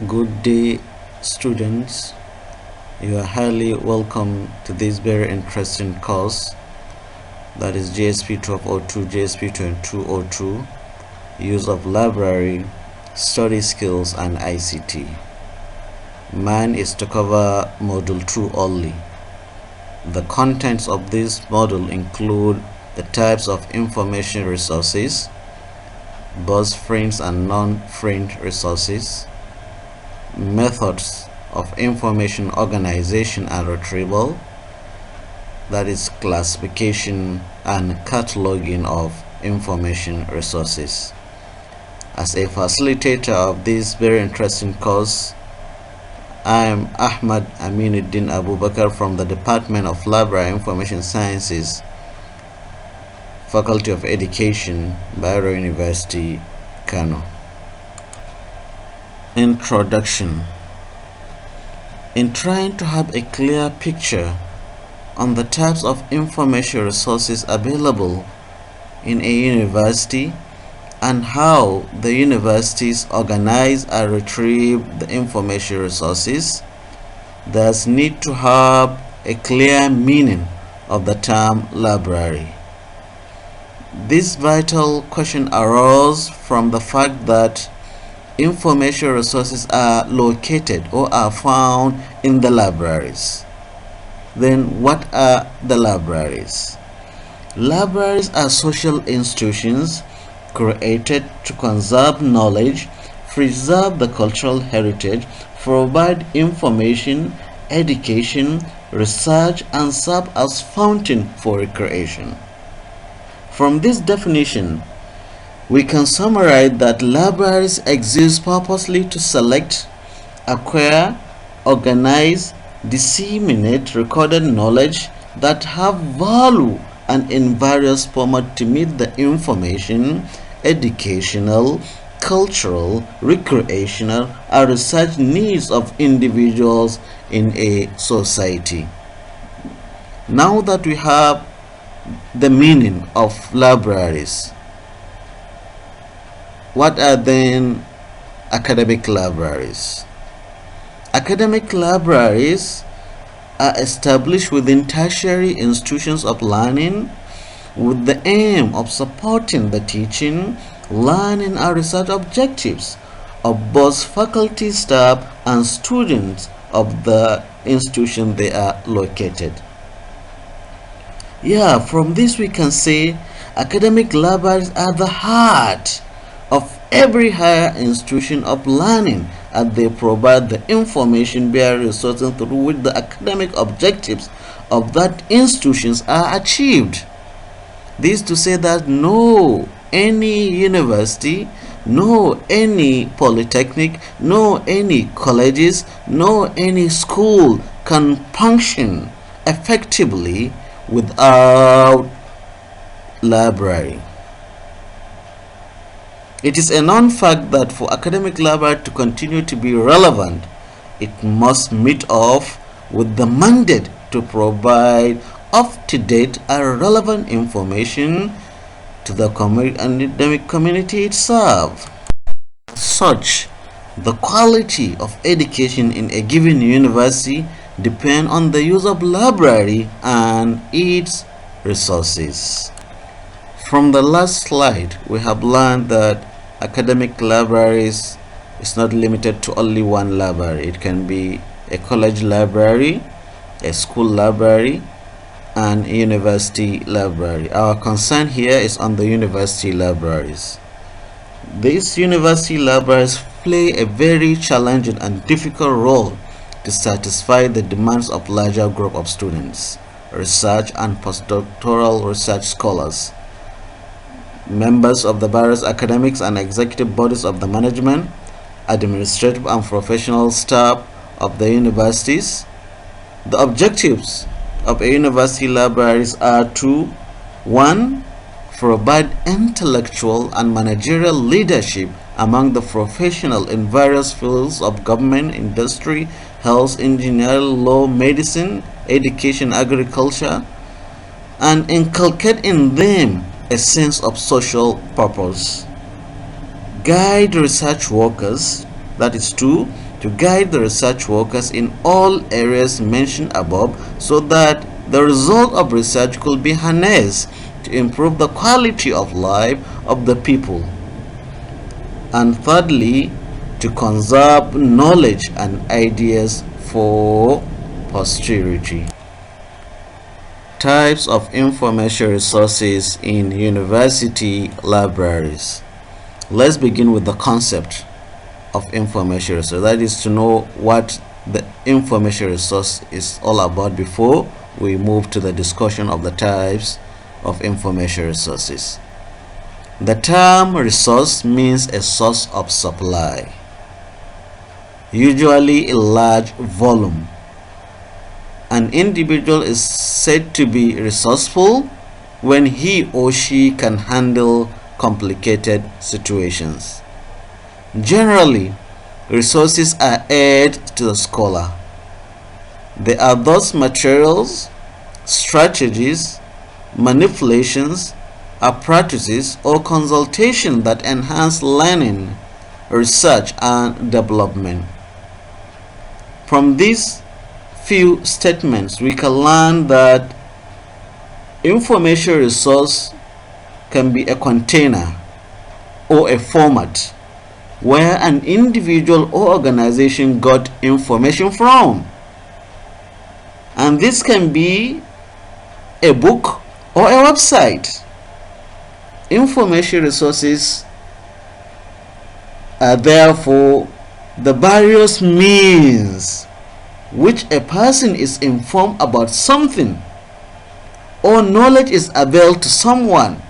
Good day, students. You are highly welcome to this very interesting course, that is JSP 1202, JSP 2202, use of library, study skills and ICT. Mine is to cover module 2 only. The contents of this module include the types of information resources, both framed and non-framed resources, methods of information organization and retrieval, that is classification and cataloging of information resources. As a facilitator of this very interesting course, I am Ahmad Aminuddin Abubakar from the Department of Library Information Sciences, Faculty of Education, Bayero University, Kano. Introduction. In trying to have a clear picture on the types of information resources available in a university and how the universities organize and retrieve the information resources, there's need to have a clear meaning of the term library. This vital question arose from the fact that information resources are located or are found in the libraries. Then what are the libraries? Libraries are social institutions created to conserve knowledge, preserve the cultural heritage, provide information, education, research, and serve as fountain for recreation. From this definition, we can summarize that libraries exist purposely to select, acquire, organize, disseminate recorded knowledge that have value and in various formats to meet the information, educational, cultural, recreational, and research needs of individuals in a society. Now that we have the meaning of libraries, what are then academic libraries? Academic libraries are established within tertiary institutions of learning with the aim of supporting the teaching, learning, and research objectives of both faculty, staff, and students of the institution they are located. From this we can say academic libraries are the heart of every higher institution of learning, and they provide the information bearing resources through which the academic objectives of that institutions are achieved. This to say that no any university, no any polytechnic, no any colleges, no any school can function effectively without library. It is a known fact that for academic library to continue to be relevant, it must meet off with the mandate to provide up-to-date and relevant information to the academic community itself. Such, the quality of education in a given university depends on the use of library and its resources. From the last slide, we have learned that academic libraries is not limited to only one library. It can be a college library, a school library, and a university library. Our concern here is on the university libraries. These university libraries play a very challenging and difficult role to satisfy the demands of larger group of students, research and postdoctoral research scholars, members of the various academics and executive bodies of the management, administrative and professional staff of the universities. The objectives of a university libraries are to 1. Provide intellectual and managerial leadership among the professional in various fields of government, industry, health, engineering, law, medicine, education, agriculture, and inculcate in them a sense of social purpose. Guide research workers, that is to to guide the research workers in all areas mentioned above so that the result of research could be harnessed to improve the quality of life of the people. And thirdly, to conserve knowledge and ideas for posterity. Types of information resources in university libraries. Let's begin with the concept of information resource. That is to know what the information resource is all about before we move to the discussion of the types of information resources. The term resource means a source of supply, usually a large volume. An individual is said to be resourceful when he or she can handle complicated situations. Generally, resources are aid to the scholar. They are those materials, strategies, manipulations, apparatuses, or consultation that enhance learning, research, and development. From these few statements, we can learn that information resource can be a container or a format where an individual or organization got information from. And this can be a book or a website. Information resources are therefore the various means which a person is informed about something or knowledge is available to someone,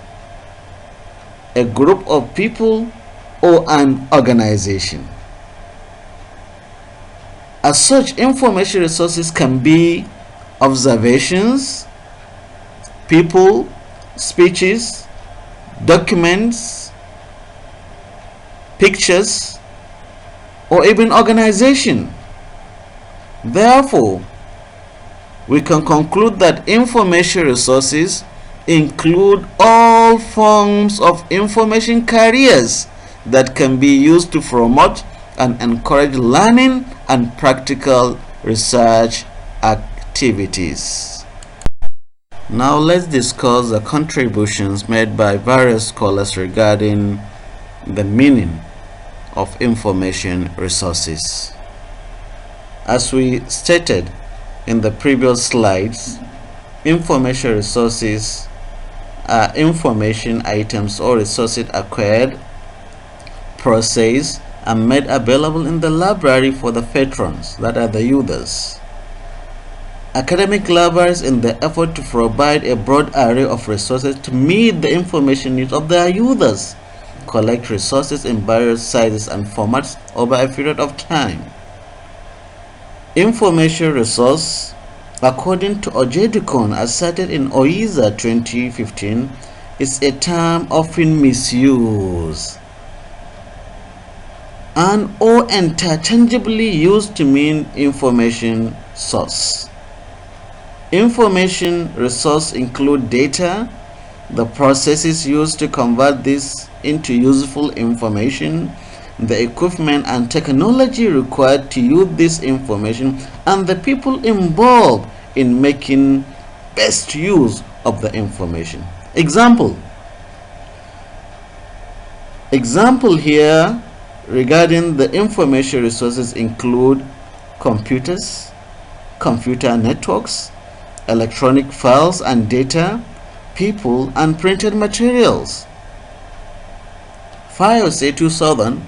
a group of people, or an organization. As such, information resources can be observations, people, speeches, documents, pictures, or even organization. Therefore, we can conclude that information resources include all forms of information carriers that can be used to promote and encourage learning and practical research activities. Now let's discuss the contributions made by various scholars regarding the meaning of information resources. As we stated in the previous slides, information resources are information items or resources acquired, processed, and made available in the library for the patrons, that are the users. Academic libraries, in the effort to provide a broad array of resources to meet the information needs of their users, collect resources in various sizes and formats over a period of time. Information resource, according to Ojedikon, as cited in OISA 2015, is a term often misused and or interchangeably used to mean information source. Information resource include data, the processes used to convert this into useful information, the equipment and technology required to use this information, and the people involved in making best use of the information. Example here regarding the information resources include computers, computer networks, electronic files and data, people, and printed materials. FIOSA 2000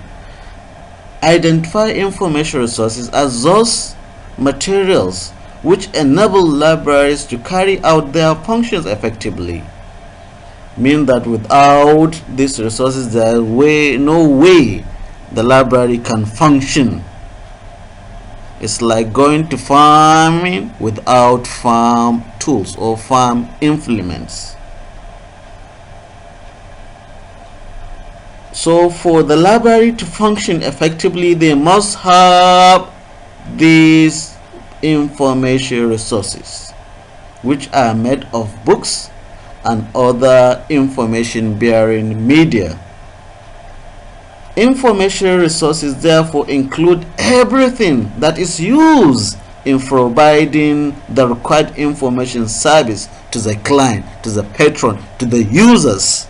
identify information resources as those materials which enable libraries to carry out their functions effectively. Mean that without these resources there is no way the library can function. It's like going to farming without farm tools or farm implements. So for the library to function effectively, they must have these information resources, which are made of books and other information bearing media. Information resources therefore include everything that is used in providing the required information service to the client, to the patron, to the users,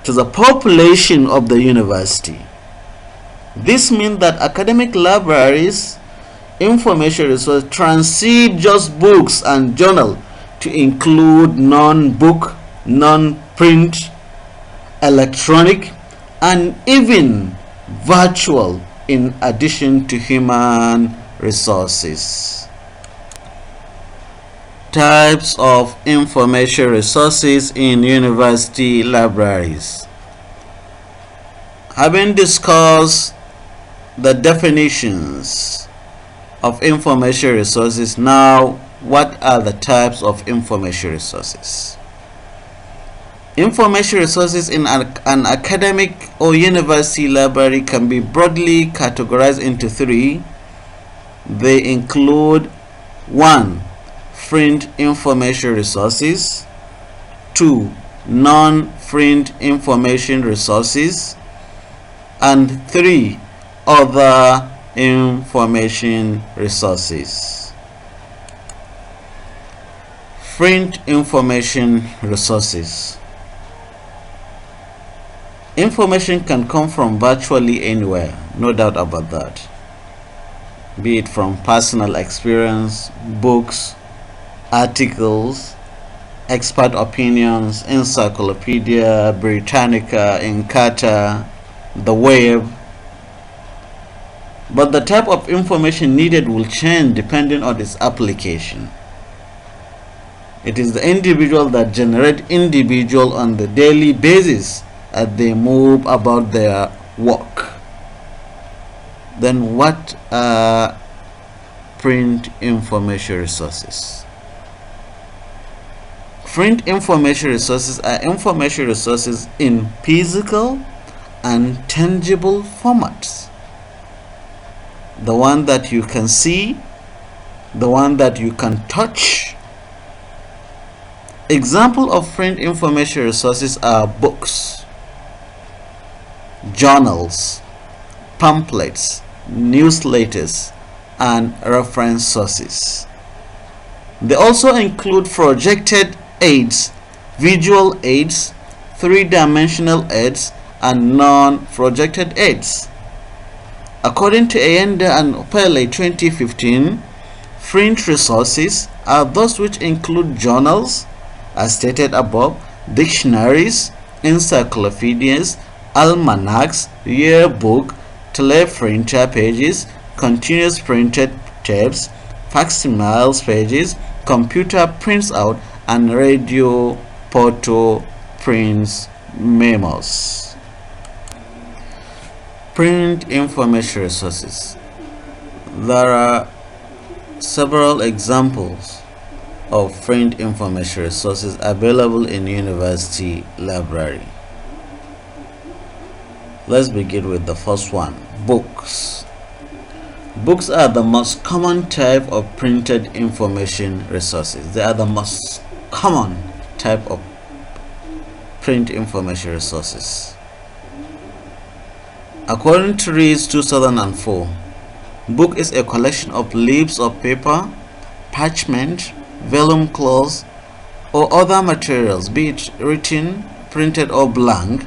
to the population of the university. This means that academic libraries information resources transcend just books and journal to include non-book, non-print, electronic, and even virtual, in addition to human resources. Types of information resources in university libraries. Having discussed the definitions of information resources, now what are the types of information resources? Information resources in an academic or university library can be broadly categorized into three. They include 1. Print information resources, 2. Non-print information resources, and 3. Other information resources. Print information resources. Information can come from virtually anywhere, no doubt about that. Be it from personal experience, books, articles, expert opinions, Encyclopedia Britannica, Encarta, the web. But the type of information needed will change depending on its application. It is the individual that generate individual on the daily basis as they move about their work. Then what are print information resources? Print information resources are information resources in physical and tangible formats. The one that you can see, the one that you can touch. Example of print information resources are books, journals, pamphlets, newsletters, and reference sources. They also include projected aids, visual aids, three-dimensional aids, and non-projected aids. According to Ayenda and Pele 2015, print resources are those which include journals, as stated above, dictionaries, encyclopedias, almanacs, yearbook, teleprinter pages, continuous printed tapes, facsimiles pages, computer prints out, and radio photo prints memos. Print information resources. There are several examples of print information resources available in university library. Let's begin with the first one, books. Books are the most common type of printed information resources. They are the most common type of print information resources. According to Rees 2004, book is a collection of leaves of paper, parchment, vellum cloth, or other materials, be it written, printed, or blank,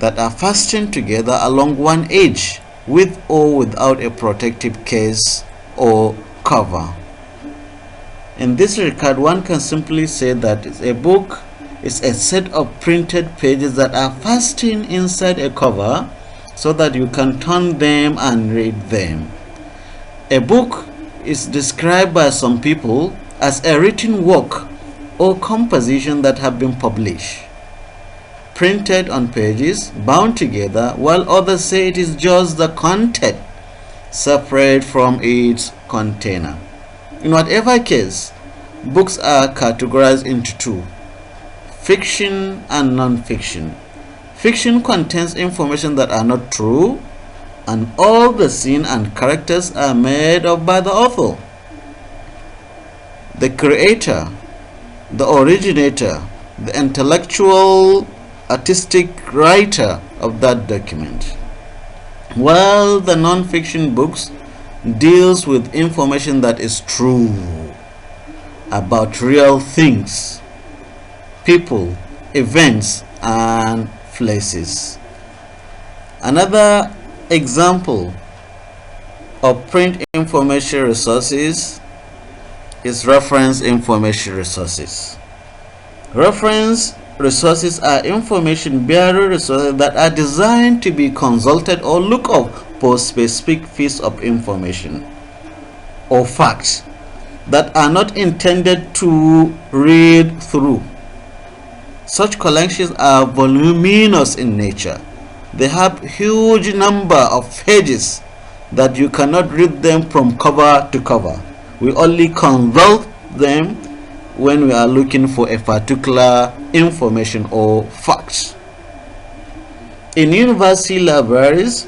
that are fastened together along one edge with or without a protective case or cover. In this regard, one can simply say that a book is a set of printed pages that are fastened inside a cover so that you can turn them and read them. A book is described by some people as a written work or composition that have been published, printed on pages, bound together, while others say it is just the content separate from its container. In whatever case, books are categorized into two: fiction and non-fiction. Fiction contains information that are not true, and all the scene and characters are made up by the author, the creator, the originator, the intellectual, artistic writer of that document. while the non-fiction books deals with information that is true about real things, people, events, and places. Another example of print information resources is reference information resources. Reference resources are information bearing resources that are designed to be consulted or looked up for specific pieces of information or facts that are not intended to read through. Such collections are voluminous in nature. They have huge number of pages that you cannot read them from cover to cover. We only consult them when we are looking for a particular information or facts. In university libraries,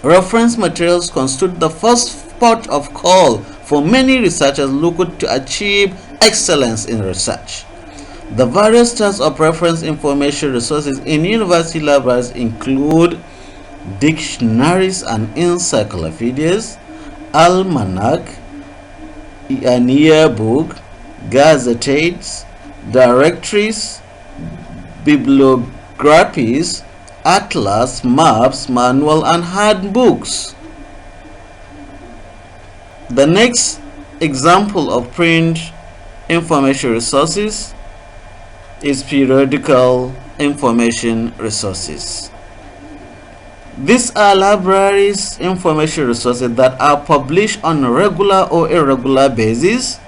reference materials constitute the first port of call for many researchers looking to achieve excellence in research. The various types of reference information resources in university libraries include dictionaries and encyclopedias, almanac, an yearbook, gazettes, directories, bibliographies, atlas, maps, manual, and handbooks. The next example of print information resources is periodical information resources. These are libraries information resources that are published on a regular or irregular basis,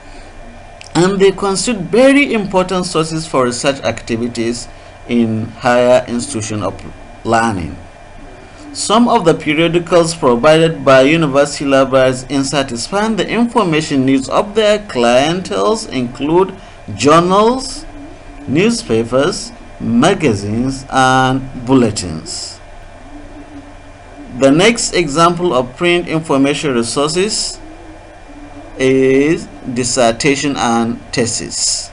and they constitute very important sources for research activities in higher institutions of learning. Some of the periodicals provided by university libraries in satisfying the information needs of their clienteles include journals, newspapers, magazines, and bulletins. The next example of print information resources is dissertation and thesis.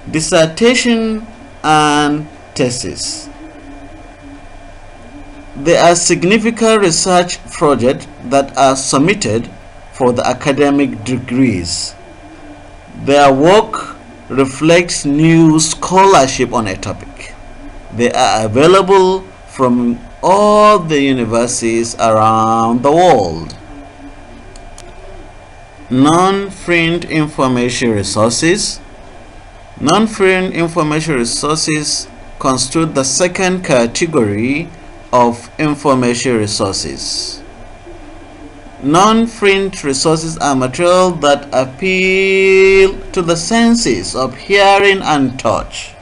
Dissertation and thesis. They are significant research projects that are submitted for the academic degrees. Their work reflects new scholarship on a topic. They are available from all the universities around the world. Non-print information resources. Non-print information resources constitute the second category of information resources. Non-print resources are material that appeal to the senses of hearing and touch,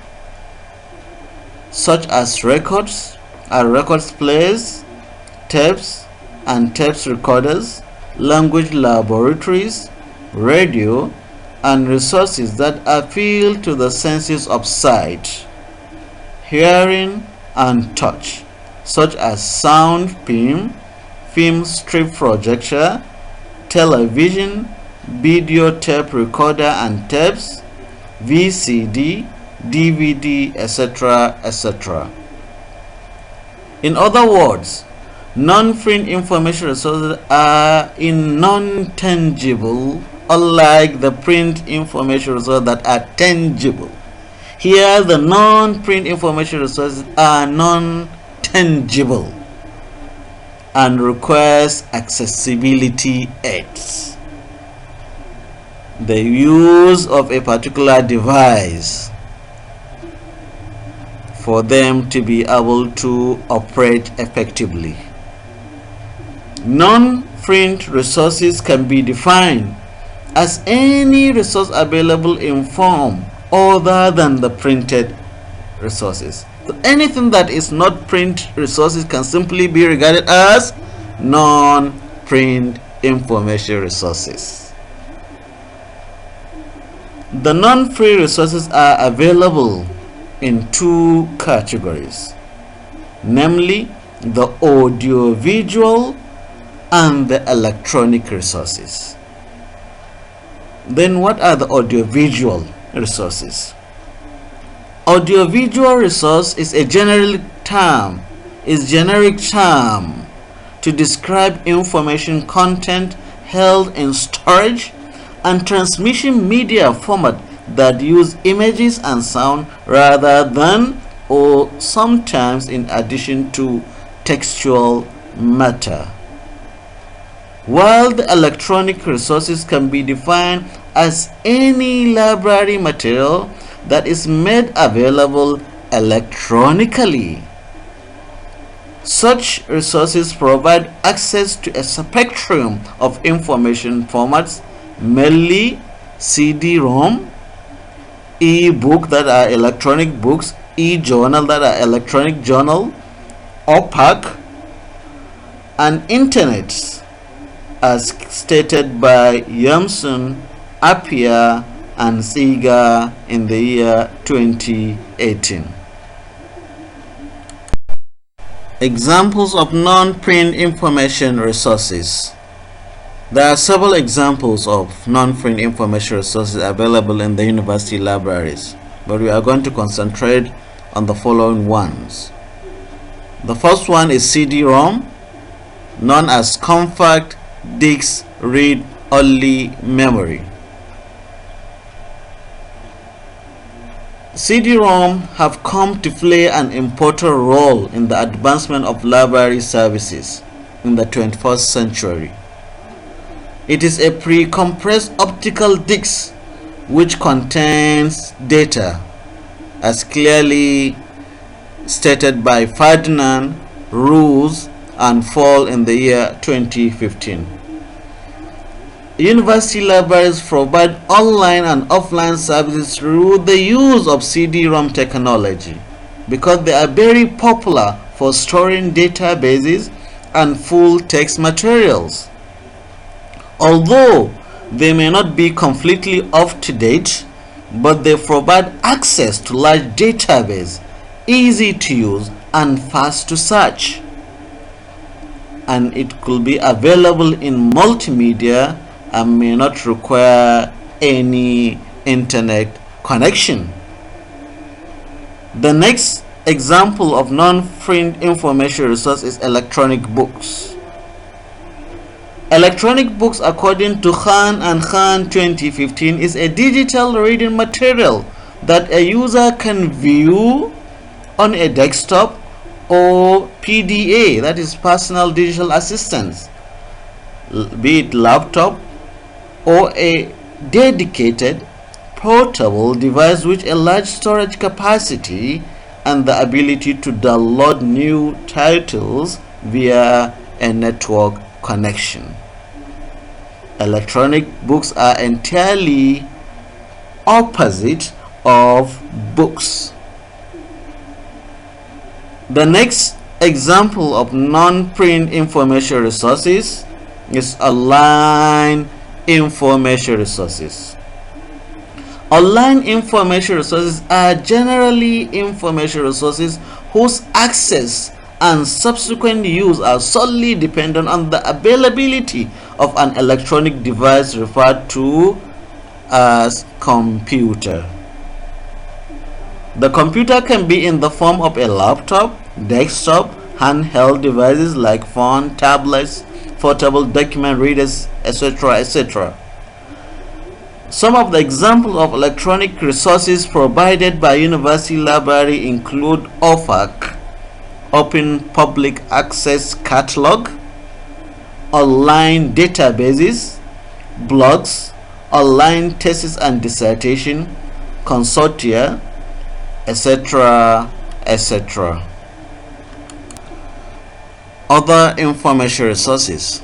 such as records and records players, tapes and tapes recorders, language laboratories, radio, and resources that appeal to the senses of sight, hearing, and touch, such as sound film, film strip projector, television, video tape recorder and tapes, VCD, DVD, etc., etc. In other words, non-print information resources are non-tangible, unlike the print information resources that are tangible. Here, the non-print information resources are non-tangible and requires accessibility aids. The use of a particular device for them to be able to operate effectively. Non-print resources can be defined as any resource available in form other than the printed resources. So anything that is not print resources can simply be regarded as non-print information resources. The non-print resources are available in two categories, namely the audiovisual and the electronic resources. Then what are the audiovisual resources? Audiovisual resource is a general term is generic term to describe information content held in storage and transmission media format that use images and sound rather than or sometimes in addition to textual matter. While the electronic resources can be defined as any library material that is made available electronically, such resources provide access to a spectrum of information formats, mainly CD-ROM, e-book that are electronic books, e-journal that are electronic journal, OPAC, and internet, as stated by Yamsun, Appiah, and Seeger in the year 2018. Examples of non-print information resources. There are several examples of non-print information resources available in the university libraries, but we are going to concentrate on the following ones. The first one is CD-ROM, known as compact disc read-only memory. CD-ROM have come to play an important role in the advancement of library services in the 21st century. It is a pre-compressed optical disc which contains data, as clearly stated by Ferdinand, Roos, and Fall in the year 2015. University libraries provide online and offline services through the use of CD-ROM technology because they are very popular for storing databases and full text materials. Although they may not be completely up to date, but they provide access to large databases, easy to use and fast to search. And it could be available in multimedia and may not require any internet connection. The next example of non-print information resource is electronic books. Electronic books, according to Khan and Khan 2015, is a digital reading material that a user can view on a desktop or PDA, that is personal digital assistance, be it laptop or a dedicated portable device with a large storage capacity and the ability to download new titles via a network connection. Electronic books are entirely opposite of books. The next example of non-print information resources is online information resources. Online information resources are generally information resources whose access and subsequent use are solely dependent on the availability of an electronic device referred to as computer. The computer can be in the form of a laptop, desktop, handheld devices like phone, tablets, portable document readers, etc., etc. Some of the examples of electronic resources provided by university library include OPAC, Open Public Access Catalog, online databases, blogs, online thesis and dissertation, consortia, etc., etc. Other information resources.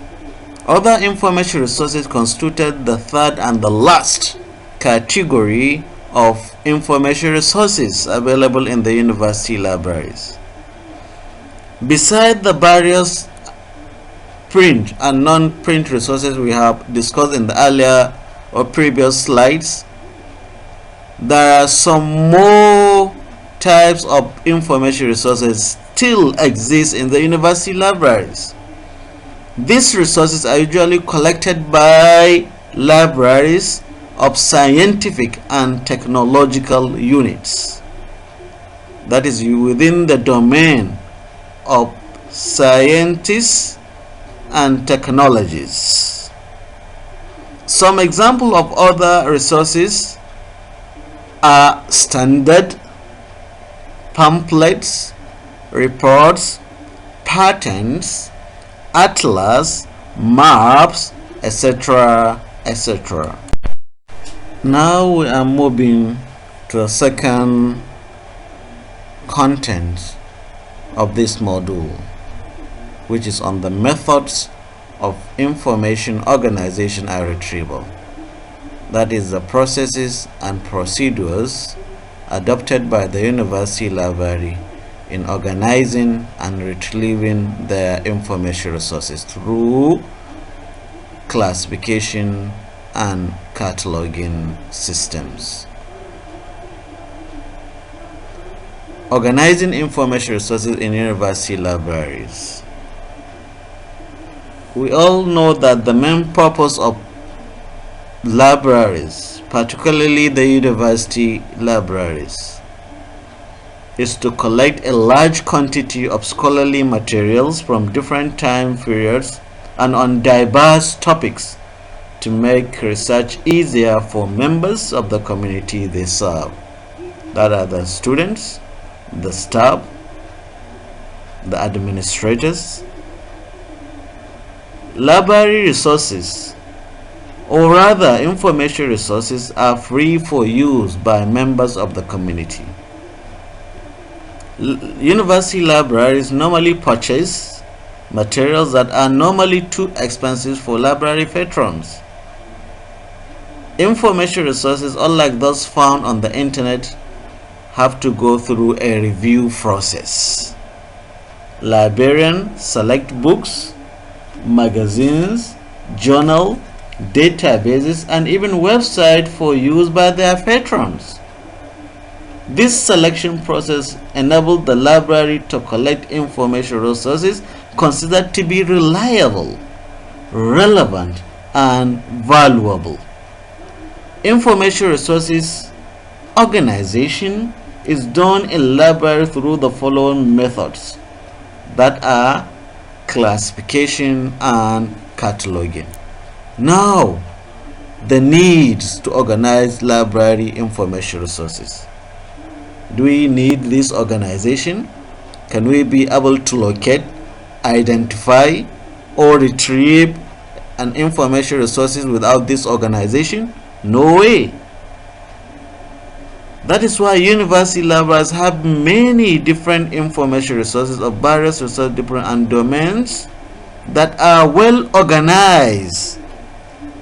Other information resources constituted the third and the last category of information resources available in the university libraries. Beside the various print and non-print resources we have discussed in the earlier or previous slides, there are some more types of information resources still exist in the university libraries. These resources are usually collected by libraries of scientific and technological units, that is within the domain of scientists and technologies. Some example of other resources are standard, pamphlets, reports, patents, atlas, maps, etc., etc. Now we are moving to the second content of this module, which is on the methods of information organization and retrieval. That is the processes and procedures adopted by the university library in organizing and retrieving their information resources through classification and cataloging systems. Organizing information resources in university libraries. We all know that the main purpose of libraries, particularly the university libraries, is to collect a large quantity of scholarly materials from different time periods and on diverse topics to make research easier for members of the community they serve. That are the students, the staff, the administrators. Library resources, or rather information resources, are free for use by members of the community. University libraries normally purchase materials that are normally too expensive for library patrons. Information resources, unlike those found on the internet, have to go through a review process. Librarians select books, magazines, journal, databases, and even websites for use by their patrons. This selection process enabled the library to collect information resources considered to be reliable, relevant, and valuable. Information resources organization is done in library through the following methods, that are classification and cataloging. Now, the needs to organize library information resources. Do we need this organization? Can we be able to locate, identify, or retrieve an information resources without this organization? No way. That is why university libraries have many different information resources of various resource different and domains that are well organized,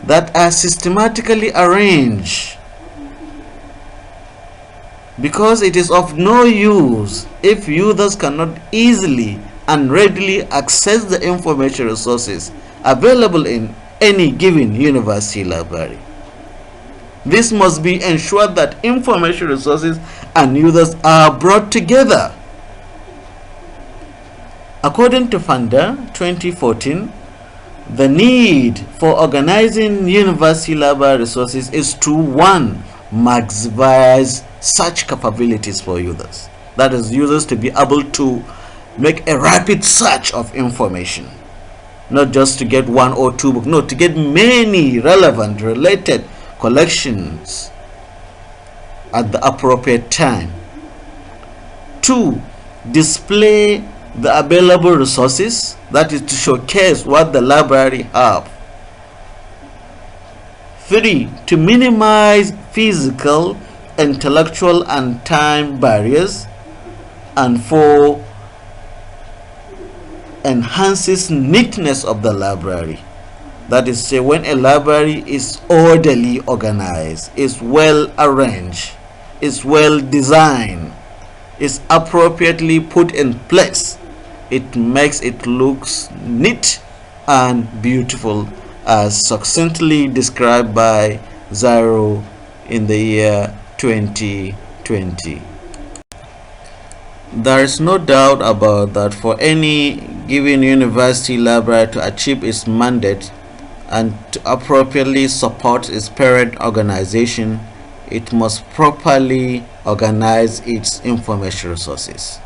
that are systematically arranged, because it is of no use if users cannot easily and readily access the information resources available in any given university library. This must be ensured that information resources and users are brought together. According to Fanda 2014, the need for organizing university library resources is to 1. Maximize search capabilities for users. That is, users to be able to make a rapid search of information. Not just to get 1 or 2 books, no, to get many relevant, related collections at the appropriate time. 2. Display the available resources, that is to showcase what the library have. 3. To minimize physical, intellectual, and time barriers. And 4. Enhances neatness of the library. That is, say, when a library is orderly organized, is well arranged, is well designed, is appropriately put in place, it makes it looks neat and beautiful, as succinctly described by Zyro in the year 2020. There is no doubt about that for any given university library to achieve its mandate and to appropriately support its parent organization, it must properly organize its information resources.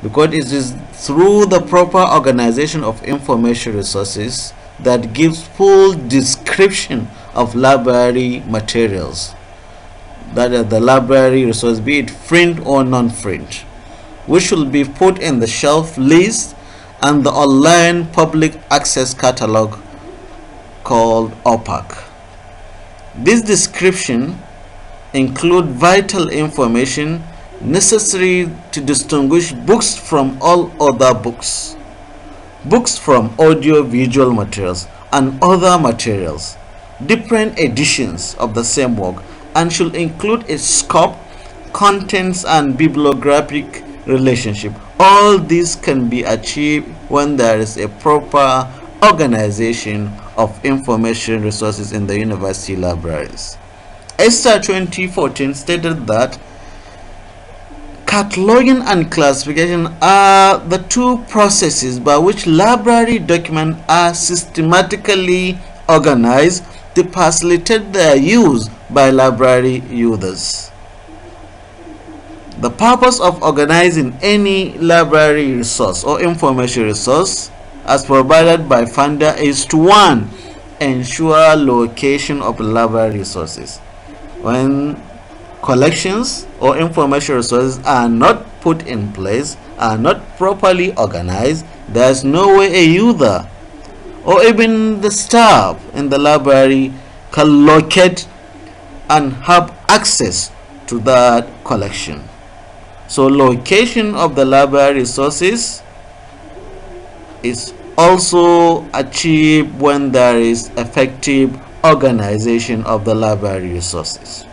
because it is through the proper organization of information resources that gives full description of library materials, that is the library resource, be it print or non-print, which will be put in the shelf list and the online public access catalog called OPAC. This description include vital information necessary to distinguish books from all other books, books from audio-visual materials and other materials, different editions of the same work, and should include its scope, contents, and bibliographic relationship. All this can be achieved when there is a proper organization of information resources in the university libraries. ESTA 2014 stated that cataloging and classification are the two processes by which library documents are systematically organized to facilitate their use by library users. The purpose of organizing any library resource or information resource as provided by funder is to 1. Ensure location of library resources. When collections or information resources are not put in place, are not properly organized, there is no way a user or even the staff in the library can locate and have access to that collection. So location of the library resources is also achieved when there is effective organization of the library resources.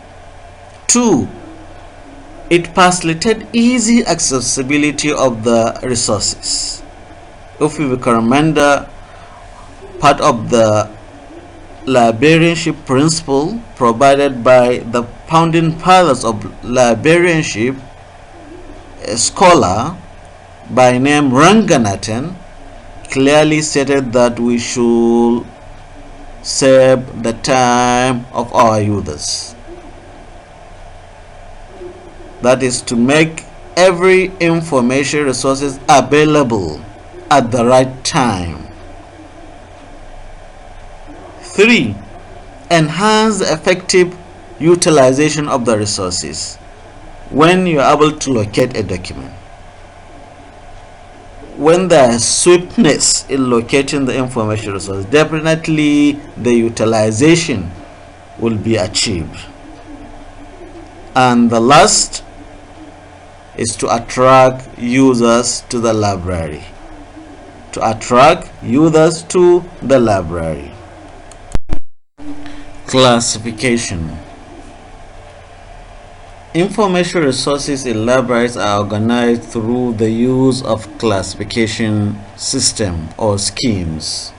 2. It facilitates easy accessibility of the resources. If we can remember, part of the librarianship principle provided by the founding fathers of librarianship, a scholar by name Ranganathan clearly stated that we should save the time of our users. That is to make every information resources available at the right time. 3. Enhance the effective utilization of the resources when you are able to locate a document. When there is swiftness in locating the information resource, definitely the utilization will be achieved. And the last is to attract users to the library. To attract users to the library. Classification. Information resources in libraries are organized through the use of classification system or schemes.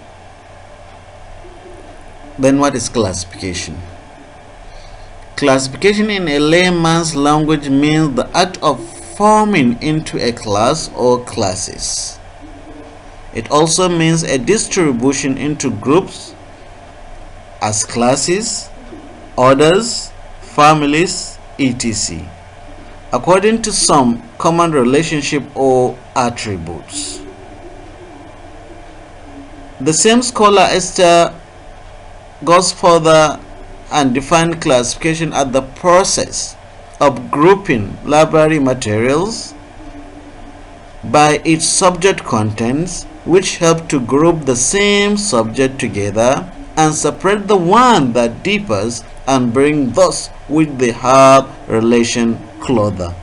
Then what is classification? Classification in a layman's language means the act of forming into a class or classes. It also means a distribution into groups as classes, orders, families, etc., according to some common relationship or attributes. The same scholar Esther goes further and defines classification as the process of grouping library materials by its subject contents, which help to group the same subject together and separate the one that differs and bring those which they have relation closer.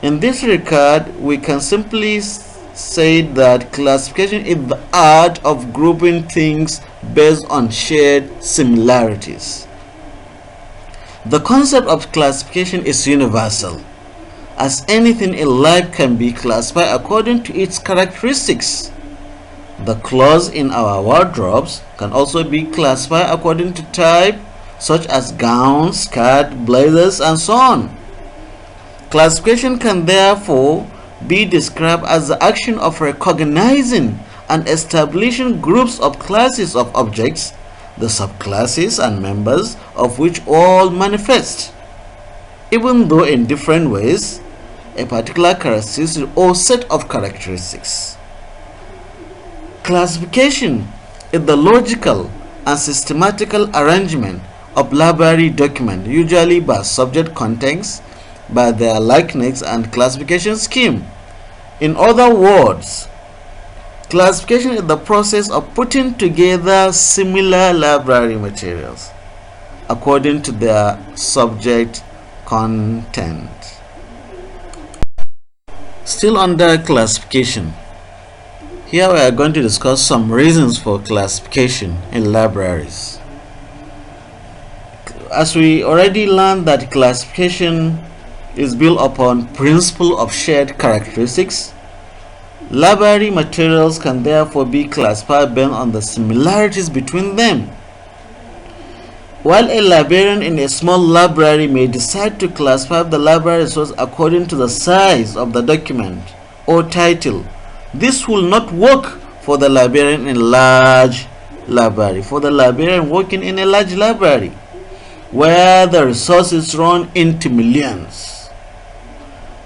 In this regard, we can simply say that classification is the art of grouping things based on shared similarities. The concept of classification is universal, as anything in life can be classified according to its characteristics. The clothes in our wardrobes can also be classified according to type, such as gowns, skirts, blazers, and so on. Classification can therefore be described as the action of recognizing and establishing groups of classes of objects, the subclasses and members of which all manifest, even though in different ways, a particular characteristic or set of characteristics. Classification is the logical and systematical arrangement of library documents, usually by subject contents, by their likeness and classification scheme. In other words, classification is the process of putting together similar library materials according to their subject content. Still under classification, here we are going to discuss some reasons for classification in libraries. As we already learned that classification is built upon principle of shared characteristics, library materials can therefore be classified based on the similarities between them. While a librarian in a small library may decide to classify the library resource according to the size of the document or title, this will not work for the librarian in a large library. For the librarian working in a large library, where the resources run into millions.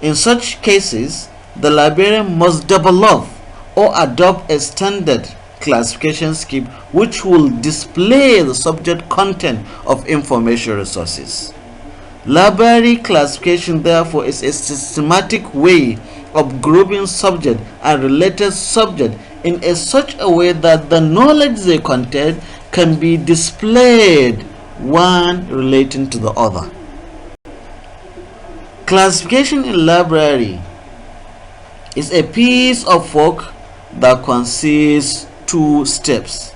In such cases, the librarian must develop or adopt a standard classification scheme which will display the subject content of information resources. Library classification, therefore, is a systematic way of grouping subject and related subject in such a way that the knowledge they contain can be displayed one relating to the other. Classification in library is a piece of work that consists two steps.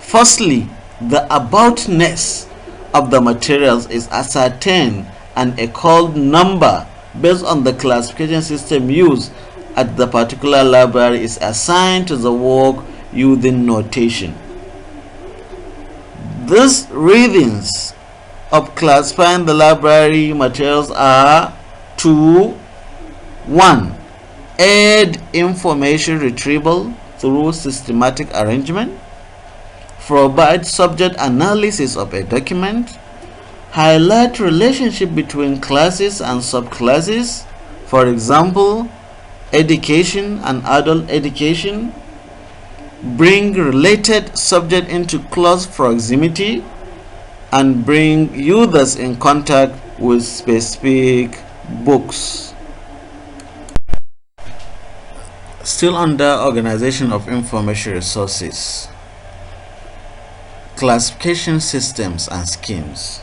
Firstly, the aboutness of the materials is ascertained and a code number based on the classification system used at the particular library is assigned to the work using notation. These reasons of classifying the library materials are 2. 1. Aid information retrieval through systematic arrangement. Provide subject analysis of a document. Highlight relationship between classes and subclasses, for example, education and adult education. Bring related subject into close proximity and bring users in contact with specific books. Still under organization of information resources, classification systems and schemes.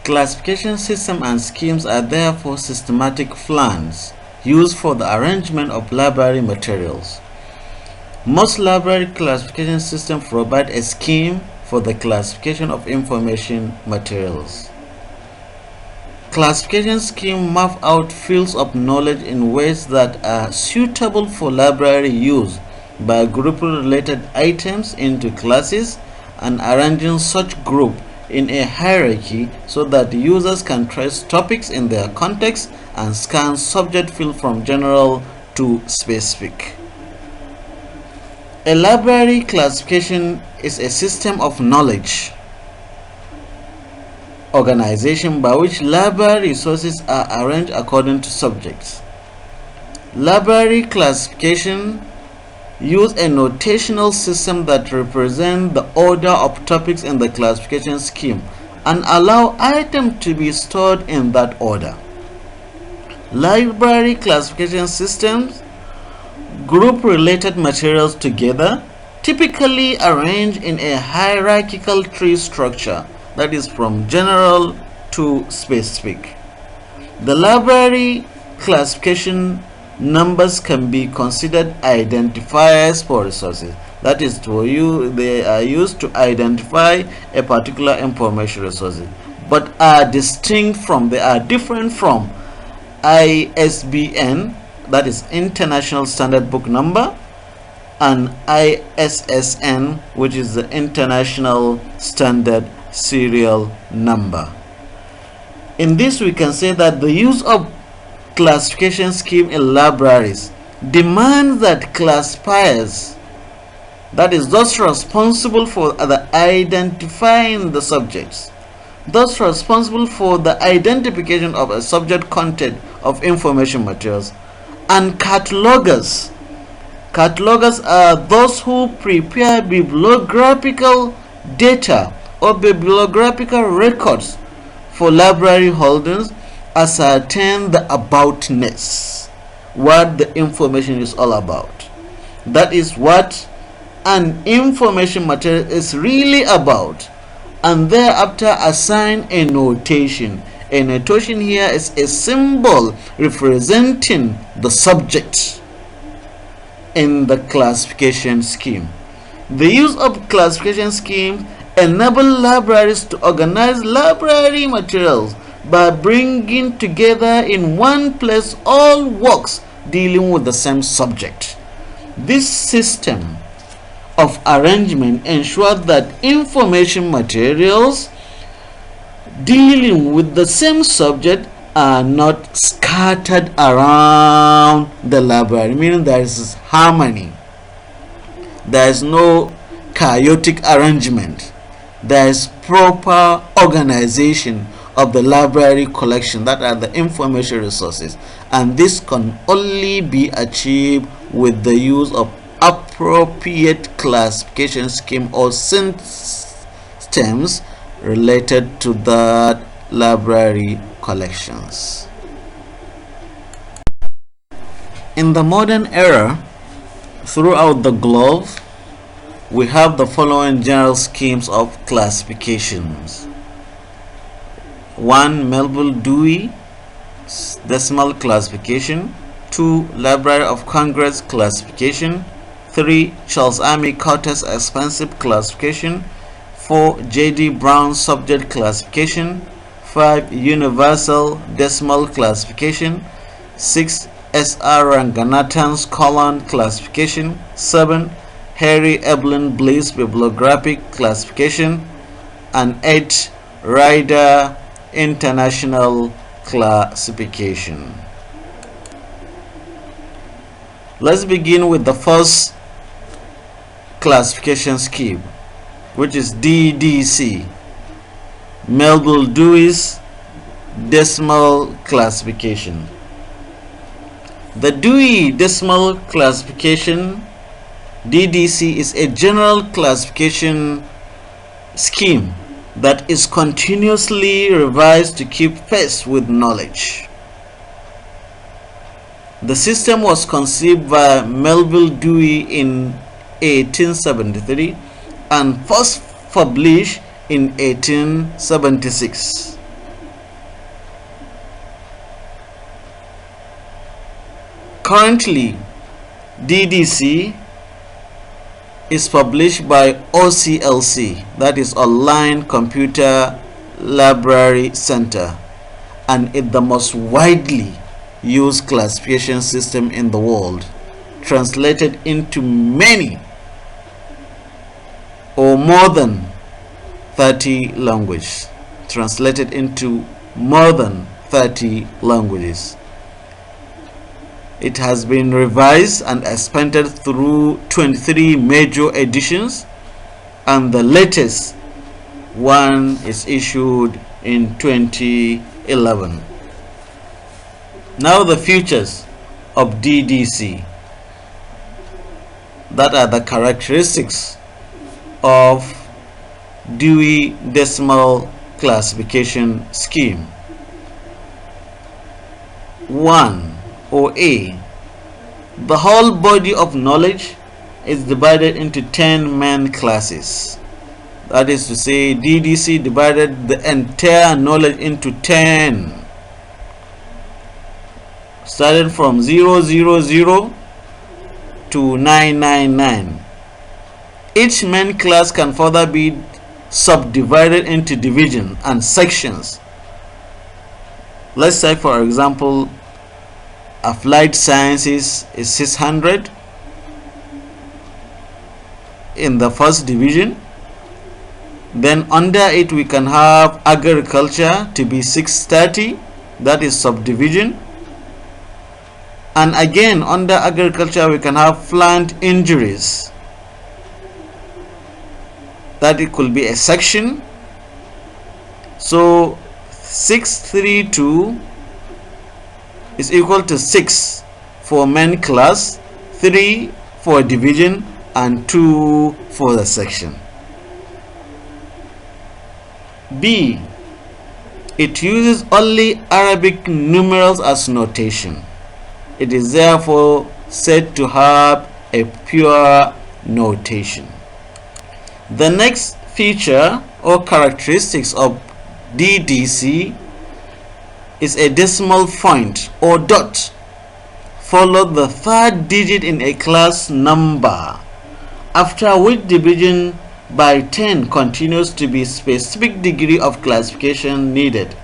Classification systems and schemes are therefore systematic plans used for the arrangement of library materials. Most library classification systems provide a scheme for the classification of information materials. Classification schemes map out fields of knowledge in ways that are suitable for library use by grouping related items into classes and arranging such group in a hierarchy so that users can trace topics in their context and scan subject field from general to specific. A library classification is a system of knowledge organization by which library resources are arranged according to subjects. Library classification use a notational system that represents the order of topics in the classification scheme and allow items to be stored in that order. Library classification systems group related materials together, typically arranged in a hierarchical tree structure that is from general to specific. The library classification numbers can be considered identifiers for resources. That is, they are used to identify a particular information resource, but are different from ISBN, that is International Standard Book Number, and ISSN, which is the International Standard Serial Number. In this, we can say that the use of classification scheme in libraries demands that classifiers, that is those responsible for identifying the subjects, those responsible for the identification of a subject content of information materials. And catalogers. Catalogers are those who prepare bibliographical data or bibliographical records for library holdings, ascertain the aboutness, what the information is all about. That is what an information material is really about, and thereafter assign a notation. A notation here is a symbol representing the subject in the classification scheme. The use of classification schemes enable libraries to organize library materials by bringing together in one place all works dealing with the same subject. This system of arrangement ensures that information materials dealing with the same subject are not scattered around the library, meaning there is harmony. There is no chaotic arrangement. There is proper organization of the library collection, that are the information resources, and this can only be achieved with the use of appropriate classification scheme or systems related to that library collections. In the modern era, throughout the globe, we have the following general schemes of classifications. 1. Melville Dewey Decimal Classification. 2. Library of Congress Classification. 3. Charles Army Court's Expensive Classification. 4. J.D. Brown Subject Classification. 5. Universal Decimal Classification. 6. S.R. Ranganathan's Colon Classification. 7. Harry Evelyn Bliss Bibliographic Classification. And 8. Ryder International Classification. Let's begin with the first classification scheme, which is DDC, Melville Dewey's Decimal Classification. The Dewey Decimal Classification, DDC, is a general classification scheme that is continuously revised to keep pace with knowledge. The system was conceived by Melville Dewey in 1873 and first published in 1876. Currently, DDC is published by OCLC, that is Online Computer Library Center, and is the most widely used classification system in the world, translated into many or more than 30 languages. Translated into more than 30 languages. It has been revised and expanded through 23 major editions, and the latest one is issued in 2011. Now the features of DDC, that are the characteristics of Dewey Decimal Classification Scheme. 1. or A. The whole body of knowledge is divided into 10 main classes. That is to say, DDC divided the entire knowledge into 10, starting from 000 to 999. Each main class can further be subdivided into division and sections. Let's say, for example, applied sciences is 600 in the first division. Then under it we can have agriculture to be 630, that is subdivision. And again under agriculture we can have plant injuries, that it could be a section. So 632 is equal to 6 for main class, 3 for division, and 2 for the section. B. It uses only Arabic numerals as notation. It is therefore said to have a pure notation. The next feature or characteristics of DDC is a decimal point or dot followed the third digit in a class number, after which division by 10 continues to be specific degree of classification needed.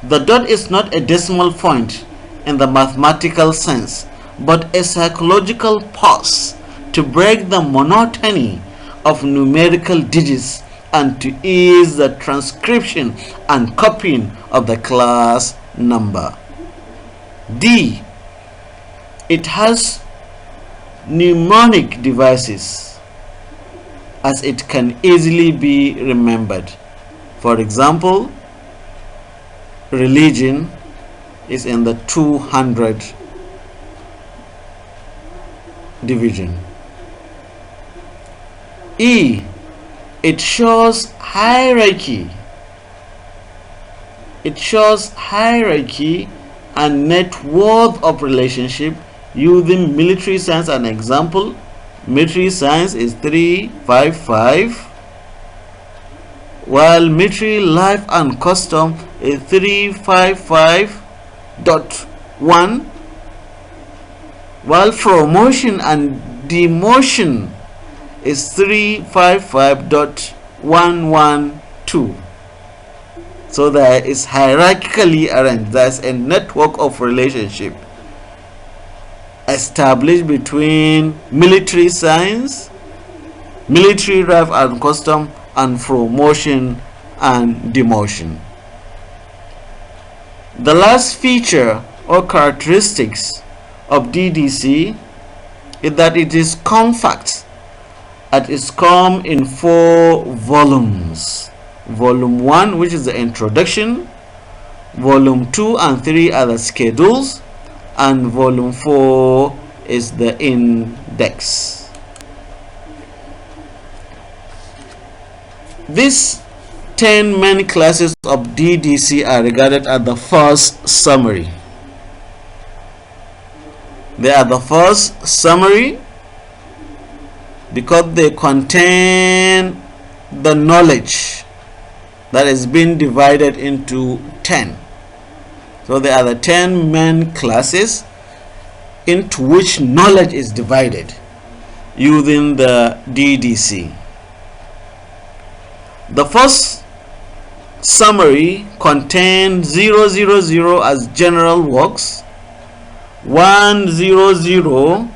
The dot is not a decimal point in the mathematical sense, but a psychological pause to break the monotony of numerical digits and to ease the transcription and copying of the class number. D. It has mnemonic devices as it can easily be remembered. For example, religion is in the 200 division. E. It shows hierarchy. It shows hierarchy and net worth of relationship using military science. An example, military science is 355, while military life and custom is 355.1, while promotion and demotion is 355.112. So there is hierarchically arranged. There is a network of relationship established between military science, military life and custom, and promotion and demotion. The last feature or characteristics of DDC is that it is compact and it's come in 4 volumes. Volume 1, which is the introduction, volume 2 and 3 are the schedules, and volume 4 is the index. These 10 main classes of DDC are regarded as the first summary. They are the first summary because they contain the knowledge that is being divided into 10. So there are the 10 main classes into which knowledge is divided using the DDC. The first summary contains 000 as general works, 100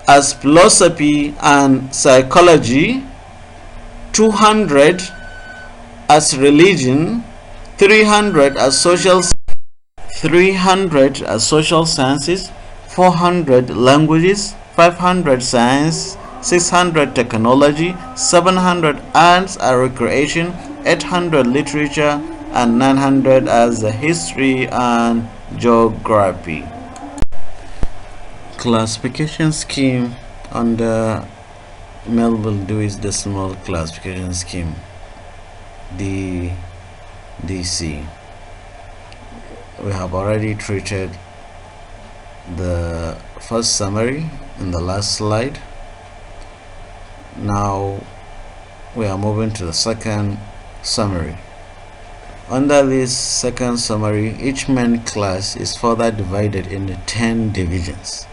as philosophy and psychology, 200 as religion, 300 as social sciences, 400 languages, 500 science, 600 technology, 700 arts and recreation, 800 literature, and 900 as history and geography. Classification scheme under Melville Dewey's decimal classification scheme, DDC. We have already treated the first summary in the last slide. Now we are moving to the second summary. Under this second summary, each main class is further divided into 10 divisions,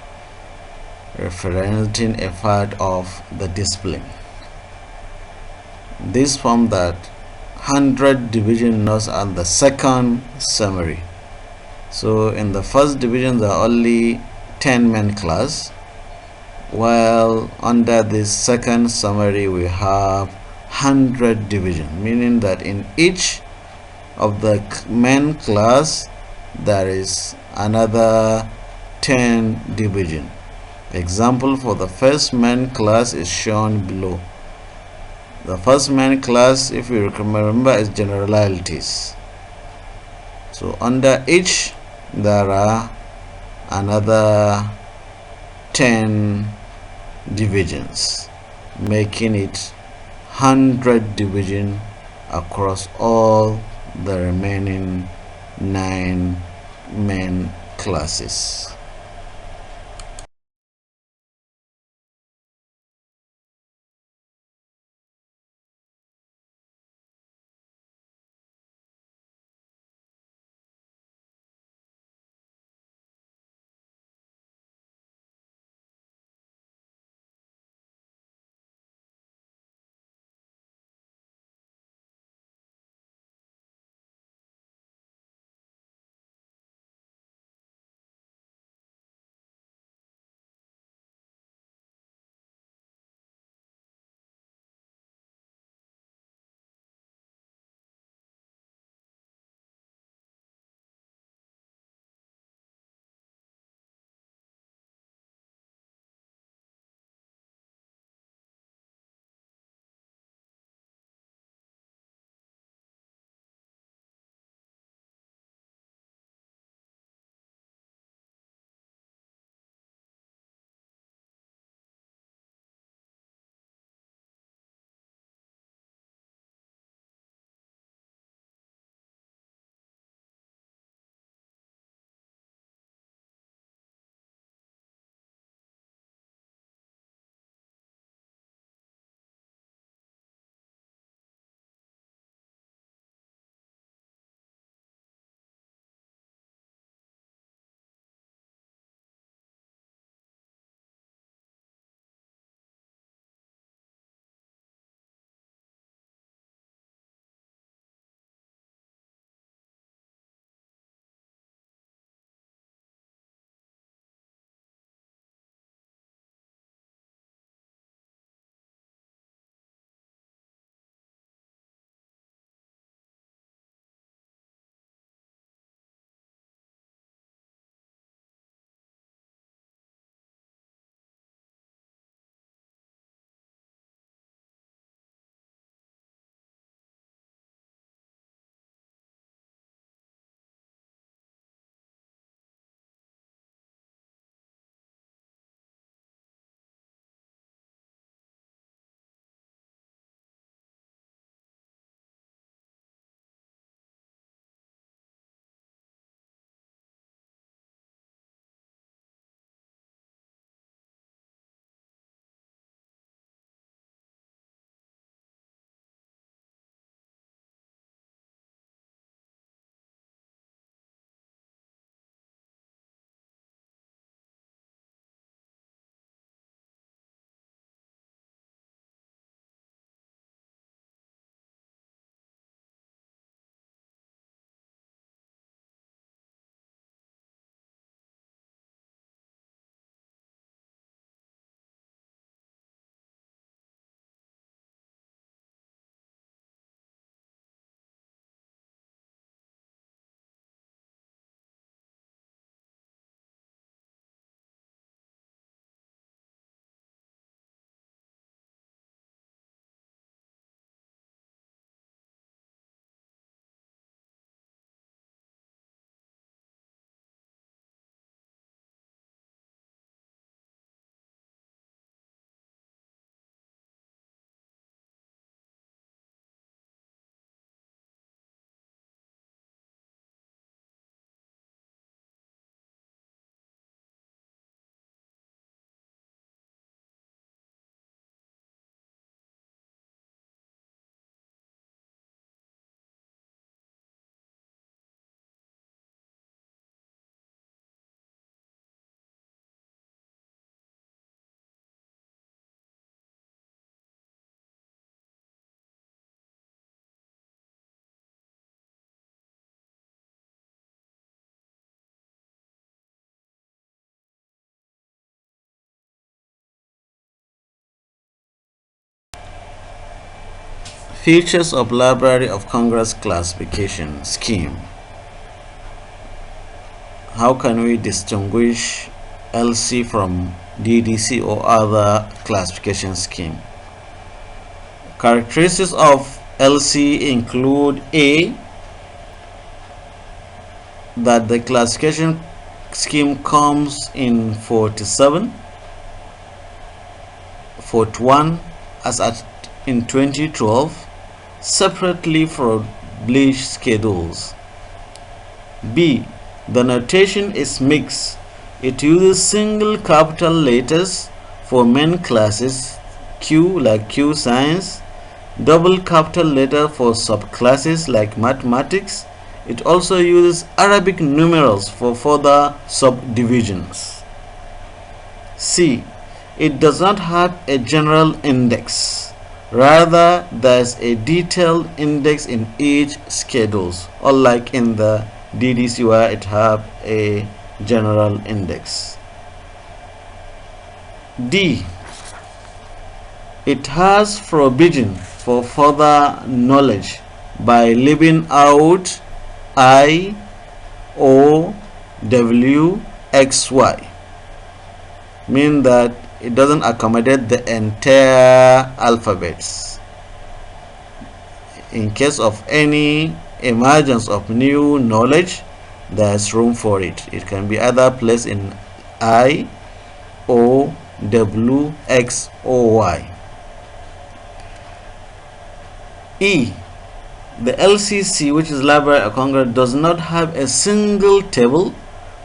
representing a part of the discipline. This form that 100 division notes on the second summary. So in the first division there are only 10 main class, while under this second summary we have 100 division, meaning that in each of the main class there is another 10 division. Example for the first main class is shown below. The first main class, if you remember, is generalities. So under each there are another 10 divisions, making it 100 division across all the remaining 9 main classes. Features of Library of Congress classification scheme. How can we distinguish LC from DDC or other classification scheme? Characteristics of LC include A, that the classification scheme comes in 47, 41 as at in 2012, separately for published schedules. B. The notation is mixed. It uses single capital letters for main classes, Q like Q Science, double capital letter for subclasses like Mathematics. It also uses Arabic numerals for further subdivisions. C. It does not have a general index. Rather, there is a detailed index in each schedules, unlike in the DDC where it have a general index. D. It has forbidden for further knowledge by leaving out I, O, W, X, Y, meaning that it doesn't accommodate the entire alphabets. In case of any emergence of new knowledge, there's room for it. It can be either placed in I, O, W, X, or Y. E. The LCC, which is Library of Congress, does not have a single table,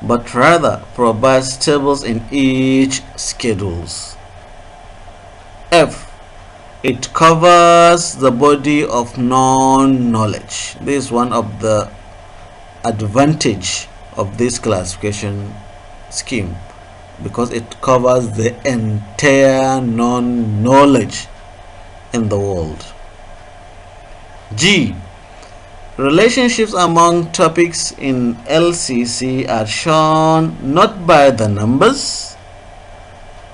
but rather provides tables in each schedules. F. It covers the body of non-knowledge. This is one of the advantage of this classification scheme, because it covers the entire non-knowledge in the world. G. Relationships among topics in LCC are shown not by the numbers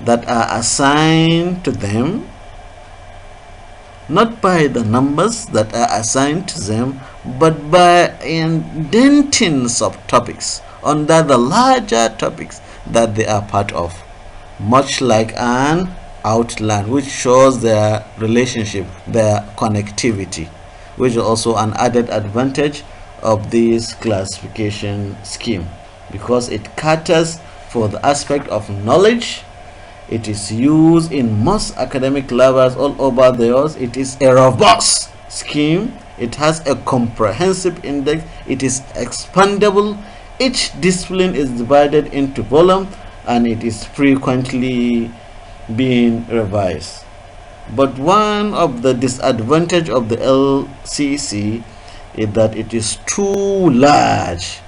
that are assigned to them, but by indenting subtopics under the larger topics that they are part of, much like an outline which shows their relationship, their connectivity, which is also an added advantage of this classification scheme, because it caters for the aspect of knowledge. It is used in most academic libraries all over the world. It is a robust scheme. It has a comprehensive index. It is expandable. Each discipline is divided into volumes, and it is frequently being revised. But one of the disadvantages of the LCC is that it is too large.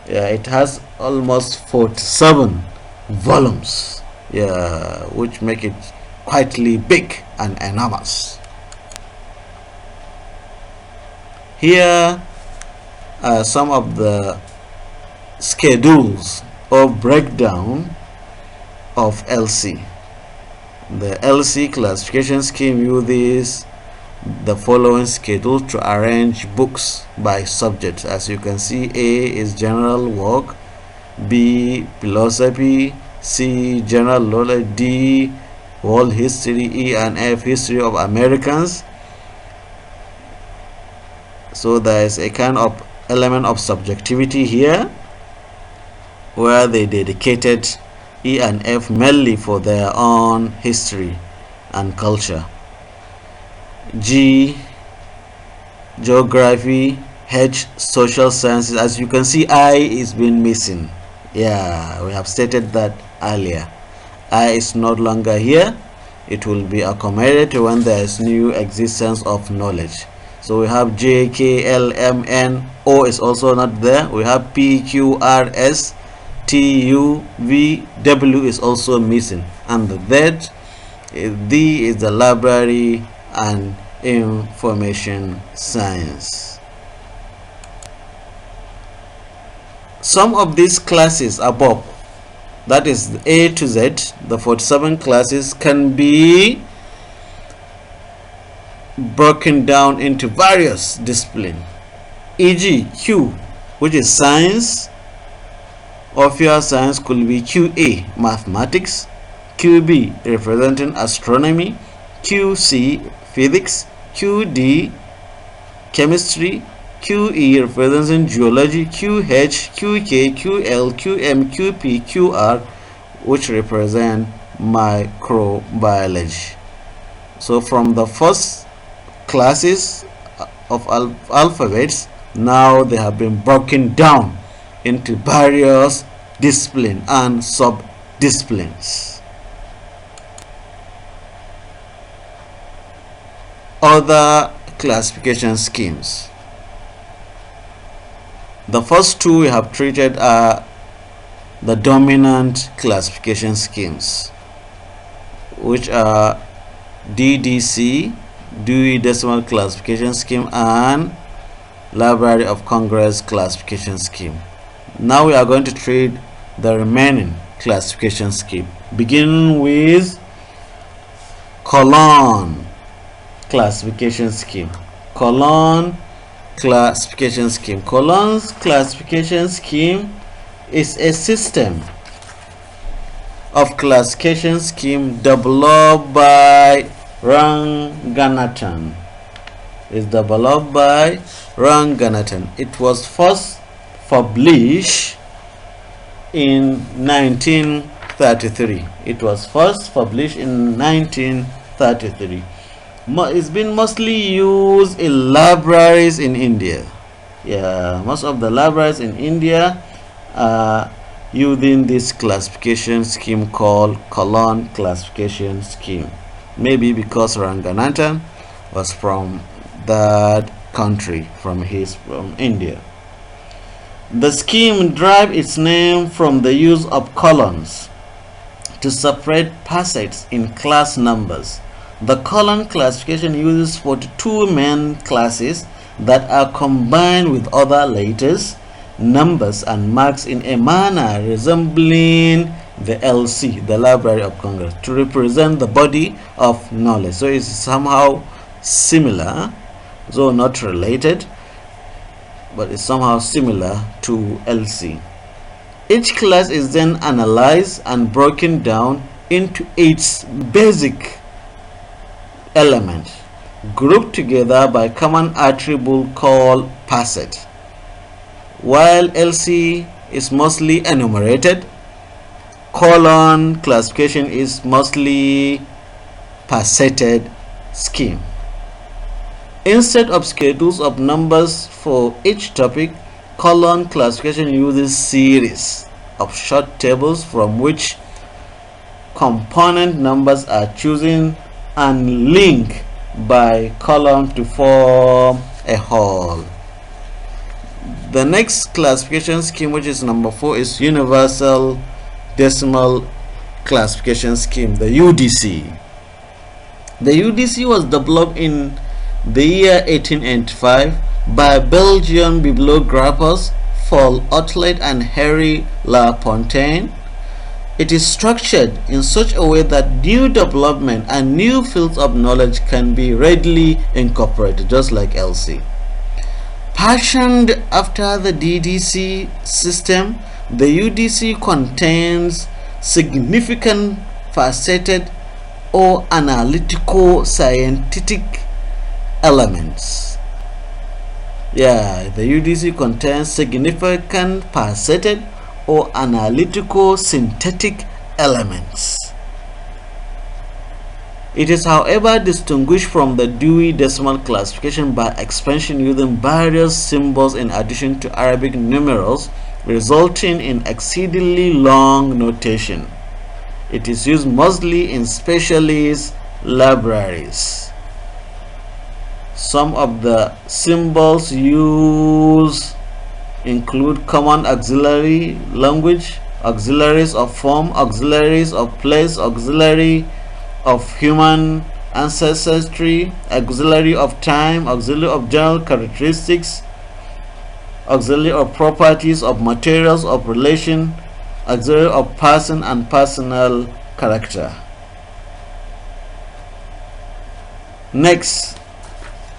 It has almost 47 volumes, which make it quietly big and enormous. Here are some of the schedules or breakdown of LC. The LC classification scheme uses the following schedule to arrange books by subject. As you can see, A is general work, B philosophy, C general knowledge, D world history, E and F history of Americans. So there is a kind of element of subjectivity here, where they dedicated E and F mainly for their own history and culture. G geography, H social sciences. As you can see, I is being missing. We have stated that earlier. I is no longer here. It will be accommodated when there is new existence of knowledge. So we have J, K, L, M, N. O is also not there. We have P, Q, R, S, T, U, V, W is also missing. And the Z, D is the library and information science. Some of these classes above, that is A to Z, the 47 classes, can be broken down into various disciplines, e.g. Q, which is science or pure science, could be QA, mathematics, QB, representing astronomy, QC, physics, QD, chemistry, QE representing geology, QH, QK, QL, QM, QP, QR, which represent microbiology. So from the first classes of alphabets, now they have been broken down into various disciplines and sub-disciplines. Other classification schemes. The first two we have treated are the dominant classification schemes, which are DDC, Dewey Decimal Classification Scheme, and Library of Congress Classification Scheme. Now we are going to treat the remaining classification scheme, beginning with colon classification scheme. Colon's classification scheme is a system of classification scheme developed by Ranganathan. It was first published in 1933. It's been mostly used in libraries in India. Most of the libraries in India are using this classification scheme called colon classification scheme. Maybe because Ranganathan was from that country, from India. The scheme derived its name from the use of colons to separate facets in class numbers. The colon classification uses 42 main classes that are combined with other letters, numbers, and marks in a manner resembling the LC, the Library of Congress, to represent the body of knowledge. So it's somehow similar, though not related, but it's somehow similar to LC. Each class is then analyzed and broken down into its basic elements, grouped together by common attribute called facet. While LC is mostly enumerated, colon classification is mostly faceted scheme. Instead of schedules of numbers for each topic, colon classification uses series of short tables from which component numbers are chosen and linked by column to form a whole. The next classification scheme, which is number 4, is Universal Decimal Classification Scheme, the UDC. The UDC was developed in the year 1885 by Belgian bibliographers Paul Otlet and Henri Lafontaine. It is structured in such a way that new development and new fields of knowledge can be readily incorporated, just like LC. Patterned after the DDC system, the UDC contains significant faceted or analytical scientific elements. The UDC contains significant faceted or analytical synthetic elements. It is, however, distinguished from the Dewey Decimal Classification by expansion using various symbols in addition to Arabic numerals, resulting in exceedingly long notation. It is used mostly in specialist libraries. Some of the symbols used include common auxiliary language, auxiliaries of form, auxiliaries of place, auxiliary of human ancestry, auxiliary of time, auxiliary of general characteristics, auxiliary of properties of materials of relation, auxiliary of person and personal character. Next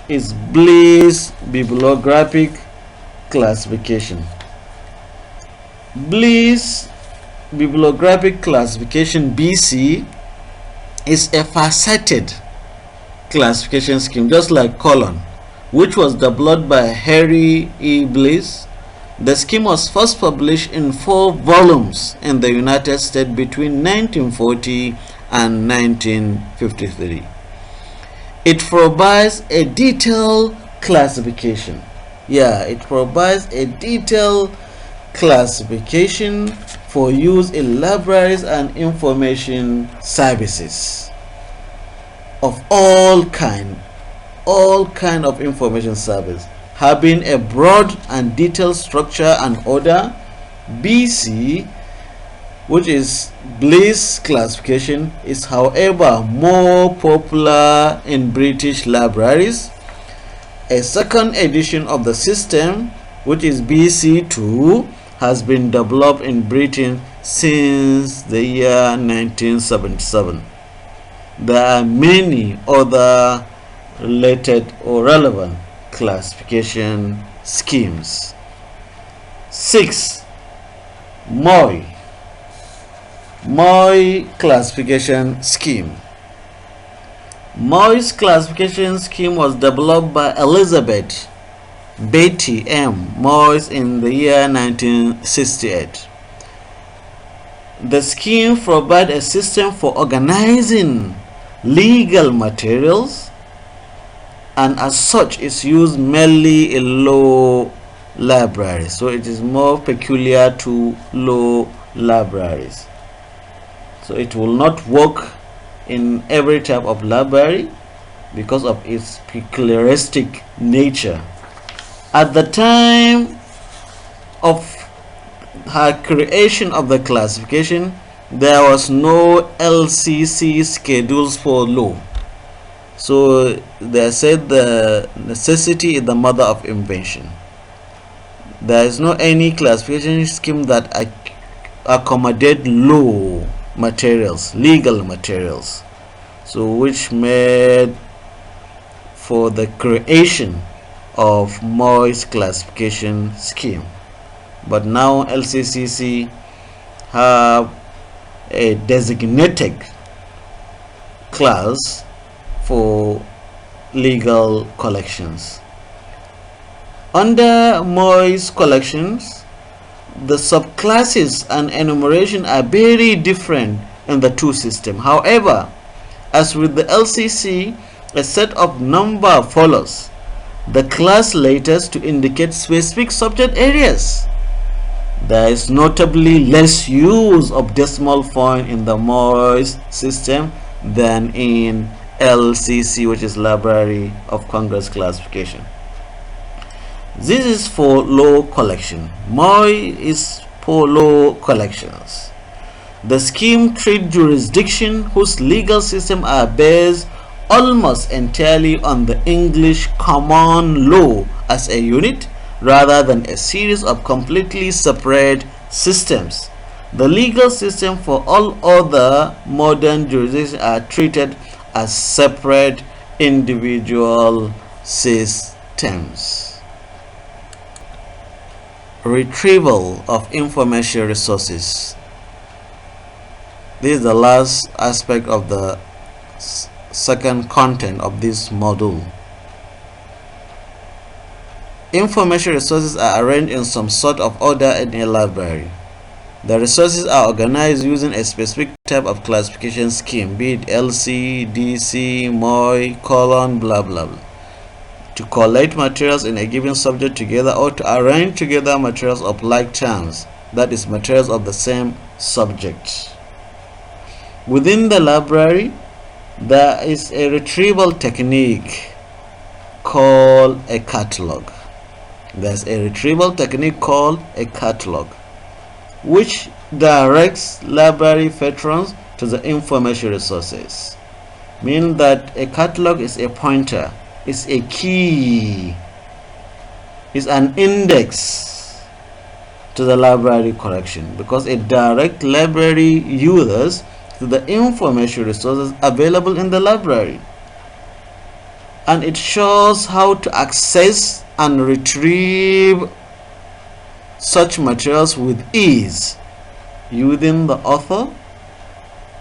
is Bliss bibliographic classification. Bliss bibliographic classification, BC, is a faceted classification scheme, just like colon, which was developed by Harry E. Bliss. The scheme was first published in 4 volumes in the United States between 1940 and 1953. It provides a detailed classification. It provides a detailed classification for use in libraries and information services of all kind of information service, having a broad and detailed structure and order. BC, which is Bliss classification, is however more popular in British libraries. A second edition of the system, which is BC2, has been developed in Britain since the year 1977. There are many other related or relevant classification schemes. 6. MOI classification scheme. MOI's classification scheme was developed by Elizabeth Betty M. Moyes in the year 1968. The scheme provides a system for organizing legal materials, and as such is used mainly in law libraries. So it is more peculiar to law libraries. So it will not work in every type of library because of its peculiaristic nature. At the time of her creation of the classification, there was no LCC schedules for law. So they said the necessity is the mother of invention. There is no any classification scheme that accommodate law materials, legal materials, so which made for the creation of MOI's classification scheme. But now LCCC have a designated class for legal collections. Under MOI's collections, the subclasses and enumeration are very different in the two systems. However, as with the LCC, a set of number follows the class letters to indicate specific subject areas. There is notably less use of decimal point in the MOI's system than in LCC, which is Library of Congress classification. This is for law collection. MOI is for law collections. The scheme treats jurisdiction whose legal system are based almost entirely on the English common law as a unit rather than a series of completely separate systems. The legal system for all other modern jurisdictions are treated as separate individual systems. Retrieval of information resources. This is the last aspect of the second content of this module. Information resources are arranged in some sort of order in a library. The resources are organized using a specific type of classification scheme, be it LC, DC, MOI, colon, blah blah blah, to collate materials in a given subject together or to arrange together materials of like terms, that is, materials of the same subject. Within the library, there is a retrieval technique called a catalog. There's a retrieval technique called a catalog, which directs library patrons to the information resources, meaning that a catalog is a pointer, is a key, is an index to the library collection, because it directs library users to the information resources available in the library, and it shows how to access and retrieve such materials with ease using the author,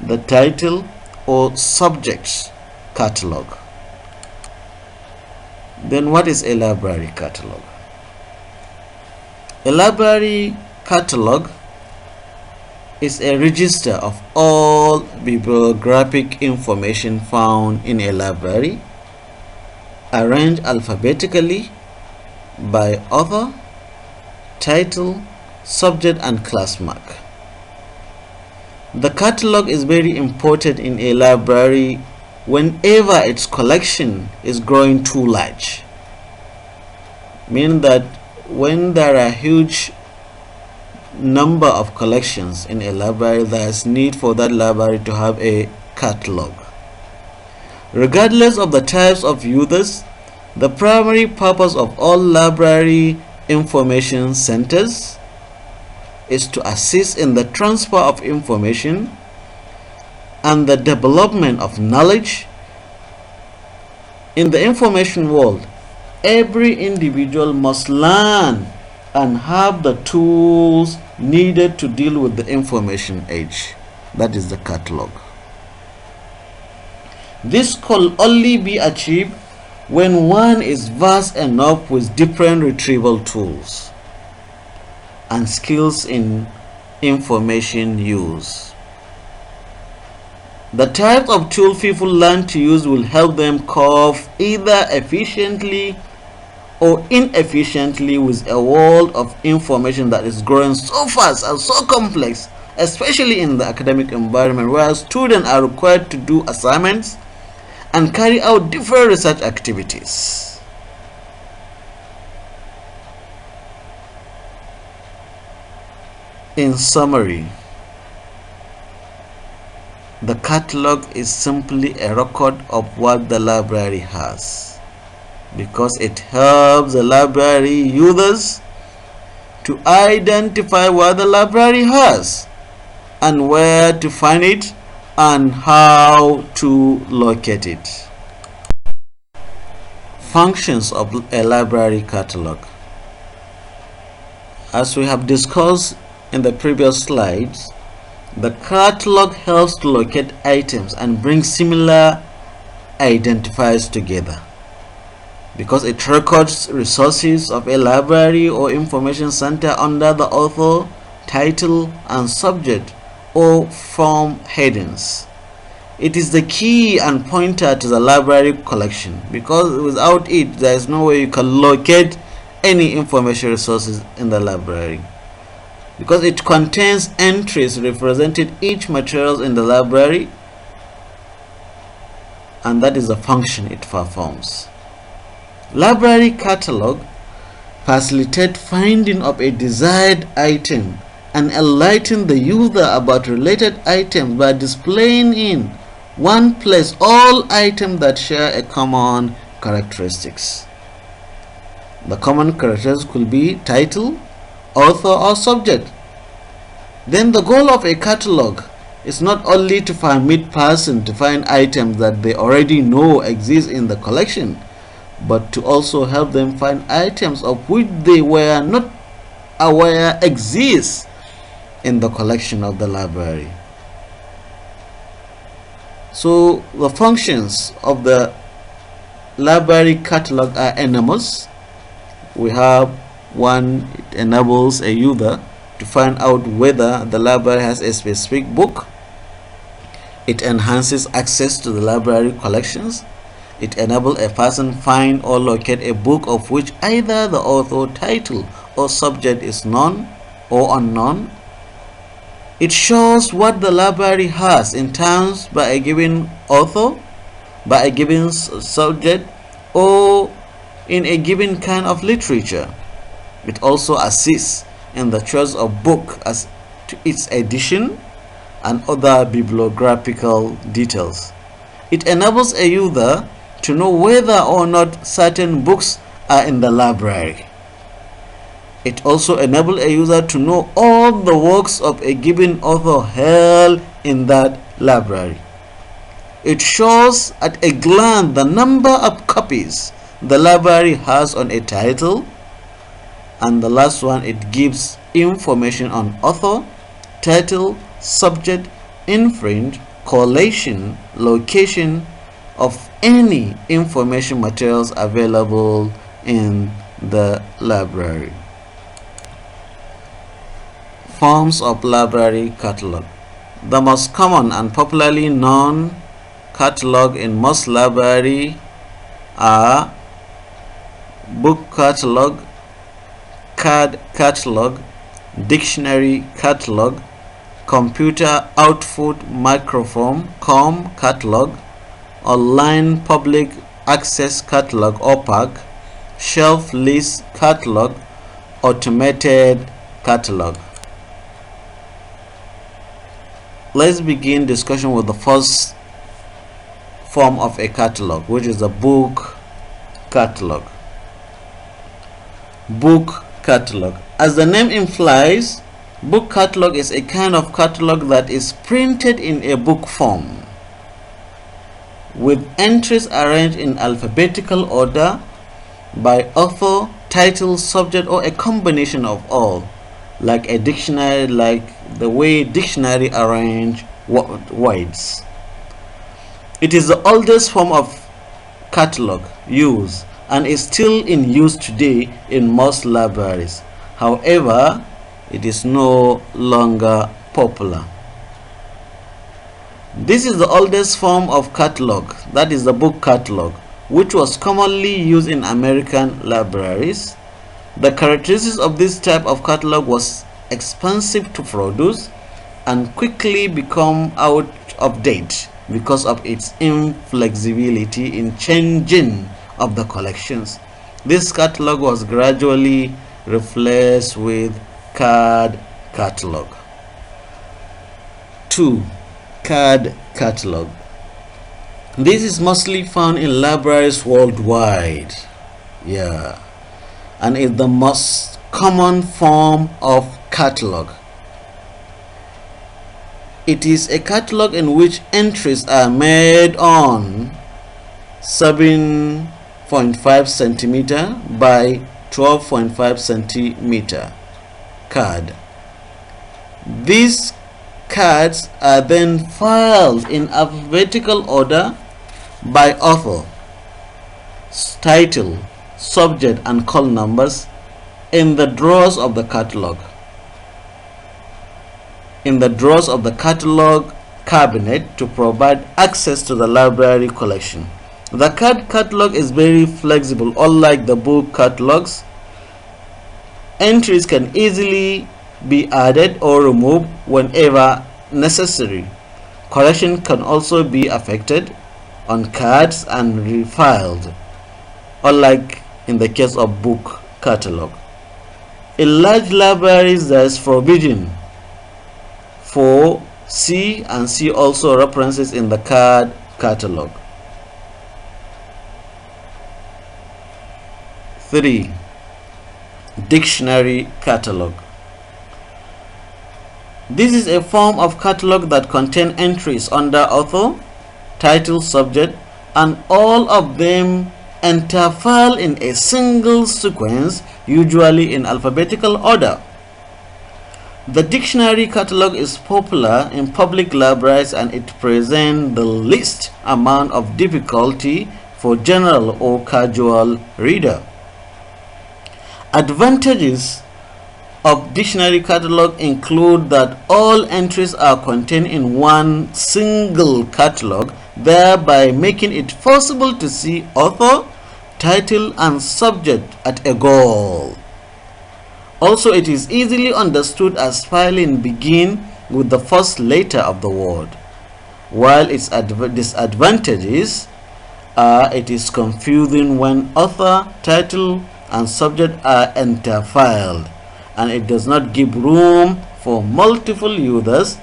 the title, or subject's catalog. Then what is a library catalog? A library catalog is a register of all bibliographic information found in a library, arranged alphabetically by author, title, subject, and class mark. The catalog is very important in a library whenever its collection is growing too large, meaning that when there are huge number of collections in a library, there is need for that library to have a catalog. Regardless of the types of users, the primary purpose of all library information centers is to assist in the transfer of information and the development of knowledge. In the information world, every individual must learn and have the tools needed to deal with the information age. That is the catalog. This can only be achieved when one is versed enough with different retrieval tools and skills in information use. The types of tools people learn to use will help them cope either efficiently or inefficiently with a world of information that is growing so fast and so complex, especially in the academic environment where students are required to do assignments and carry out different research activities. In summary, the catalog is simply a record of what the library has, because it helps the library users to identify what the library has and where to find it and how to locate it. Functions of a library catalog. As we have discussed in the previous slides, the catalog helps to locate items and bring similar identifiers together, because it records resources of a library or information center under the author, title, and subject or from headings. It is the key and pointer to the library collection, because without it there is no way you can locate any information resources in the library, because it contains entries representing each material in the library, and that is the function it performs. Library catalog facilitate finding of a desired item and enlighten the user about related items by displaying in one place all items that share a common characteristics. The common characteristics could be title, author, or subject. Then the goal of a catalog is not only to permit persons to find items that they already know exist in the collection, but to also help them find items of which they were not aware exist in the collection of the library. So the functions of the library catalog are enormous. We have one, it enables a user to find out whether the library has a specific book. It enhances access to the library collections. It enables a person find or locate a book of which either the author, title, or subject is known or unknown. It shows what the library has in terms by a given author, by a given subject, or in a given kind of literature. It also assists in the choice of book as to its edition and other bibliographical details. It enables a user to know whether or not certain books are in the library. It also enables a user to know all the works of a given author held in that library. It shows at a glance the number of copies the library has on a title, and the last one, it gives information on author, title, subject, imprint, collation, location of any information materials available in the library. Forms of library catalog. The most common and popularly known catalog in most libraries are book catalog, card catalog, dictionary catalog, computer output microphone COM catalog, online public access catalog OPAC, shelf list catalog, automated catalog. Let's begin discussion with the first form of a catalog, which is a book catalog. Book catalog. As the name implies, book catalog is a kind of catalog that is printed in a book form, with entries arranged in alphabetical order by author, title, subject, or a combination of all, like a dictionary, like the way dictionary arrange words. It is the oldest form of catalog used and is still in use today in most libraries. However, it is no longer popular. This is the oldest form of catalog, that is the book catalog, which was commonly used in American libraries. The characteristics of this type of catalog was expensive to produce and quickly become out of date because of its inflexibility in changing of the collections. This catalog was gradually replaced with card catalog. 2. Card catalog. This is mostly found in libraries worldwide. And is the most common form of catalog. It is a catalog in which entries are made on 7.5 centimeter by 12.5 centimeter card. These cards are then filed in alphabetical order by author, title, subject, and call numbers in the drawers of the catalog. In the drawers of the catalog cabinet to provide access to the library collection. The card catalog is very flexible, unlike the book catalogs. Entries can easily be added or removed whenever necessary. Correction can also be affected on cards and refiled, unlike in the case of book catalog. In large libraries, there is provision for see and see also references in the card catalog. 3. Dictionary catalog. This is a form of catalog that contains entries under author, title, subject, and all of them interfile in a single sequence, usually in alphabetical order. The dictionary catalog is popular in public libraries and it presents the least amount of difficulty for general or casual reader. Advantages of dictionary catalog include that all entries are contained in one single catalog, thereby making it possible to see author, title, and subject at a goal. Also, it is easily understood as filing begin with the first letter of the word, while its disadvantages are it is confusing when author, title, and subject are interfiled, and it does not give room for multiple users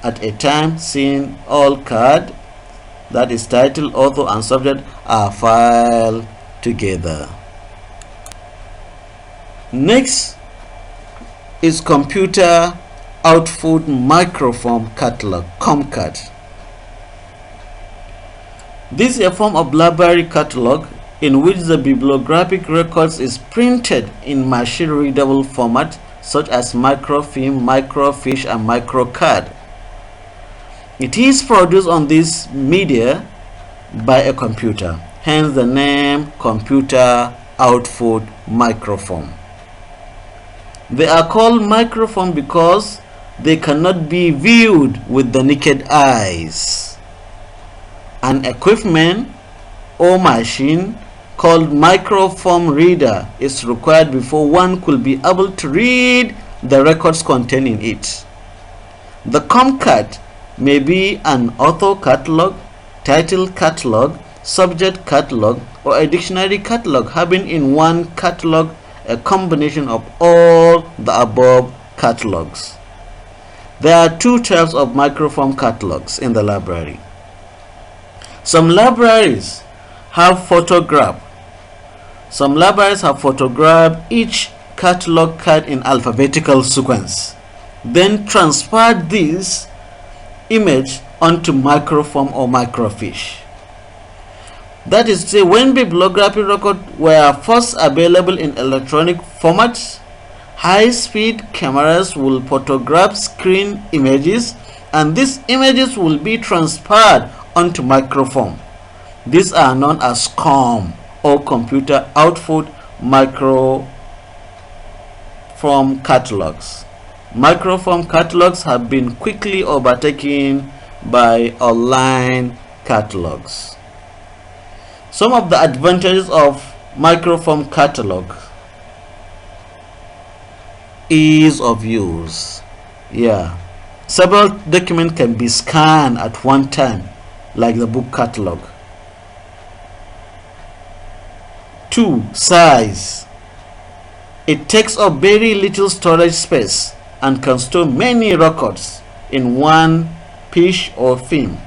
at a time, seeing all card, that is title, author, and subject, are filed together. Next is computer output microphone catalog, COMCAT. This is a form of library catalog in which the bibliographic records is printed in machine readable format such as microfilm, microfiche, and microcard. It is produced on this media by a computer, hence the name computer output microphone. They are called microphone because they cannot be viewed with the naked eyes. An equipment or machine called microphone reader is required before one could be able to read the records contained in it. The COM-CAT may be an author catalog, title catalog, subject catalog, or a dictionary catalog, having in one catalog a combination of all the above catalogs. There are two types of microphone catalogs in the library. Some libraries have photographed each catalog card in alphabetical sequence, then transferred this image onto microfilm or microfiche. That is to say, when bibliography records were first available in electronic formats, high-speed cameras will photograph screen images, and these images will be transferred onto microfilm. These are known as COM, or computer output microfilm catalogs. Microfilm catalogs have been quickly overtaken by online catalogs. Some of the advantages of microfilm catalog: ease of use. Several documents can be scanned at one time, like the book catalog. 2. Size. It takes up very little storage space and can store many records in one piece or film.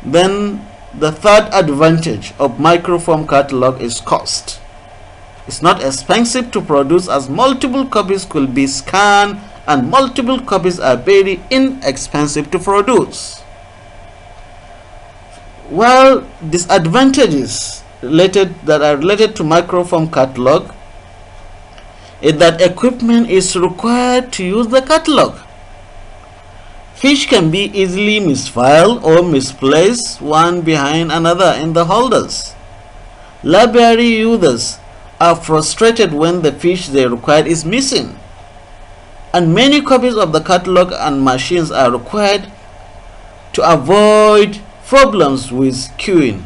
Then the third advantage of microfilm catalog is cost. It's not expensive to produce, as multiple copies could be scanned, and multiple copies are very inexpensive to produce. Well, disadvantages that are related to microfilm catalog is that equipment is required to use the catalog. Fish can be easily misfiled or misplaced one behind another in the holders. Library users are frustrated when the fish they require is missing, and many copies of the catalog and machines are required to avoid problems with queuing.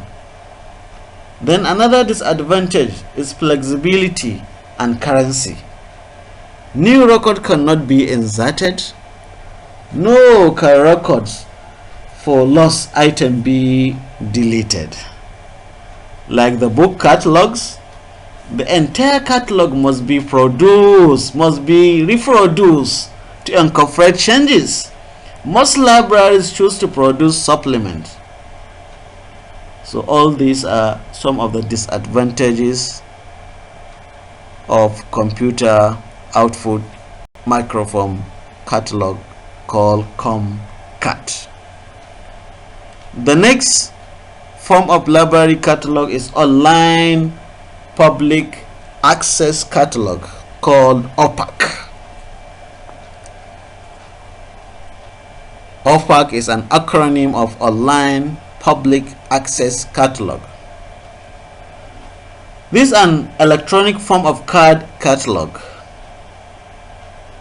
Then another disadvantage is flexibility and currency. New record cannot be inserted, nor can records for lost item be deleted. Like the book catalogs, the entire catalog must be reproduced to incorporate changes. Most libraries choose to produce supplements. So all these are some of the disadvantages of computer output microfilm catalog called COM-CAT. The next form of library catalog is online public access catalog called OPAC. OPAC is an acronym of Online Public Access Catalog. This is an electronic form of card catalog.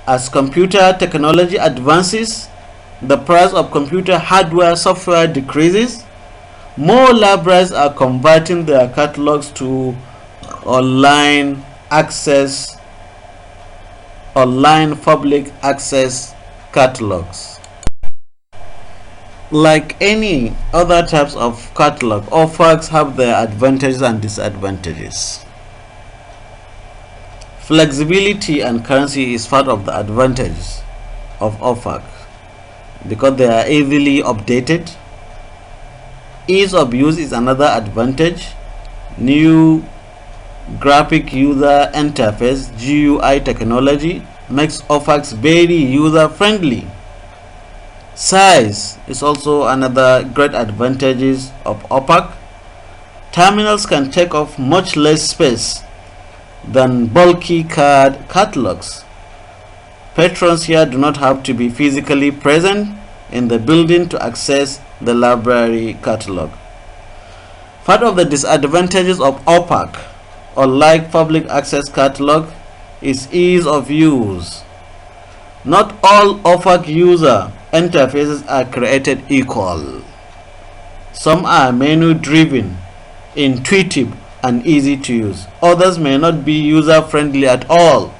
As computer technology advances, the price of computer hardware software decreases. More libraries are converting their catalogs to online public access catalogs. Like any other types of catalog, OPACs have their advantages and disadvantages. Flexibility and currency is part of the advantages of OPAC because they are easily updated. Ease of use is another advantage. New graphic user interface GUI technology makes OPACs very user friendly. Size is also another great advantages of OPAC. Terminals can take up much less space than bulky card catalogs. Patrons here do not have to be physically present in the building to access the library catalog. Part of the disadvantages of opaque or like public access catalog is ease of use. Not all opaque user interfaces are created equal. Some are menu driven, intuitive and easy to use. Others may not be user friendly at all.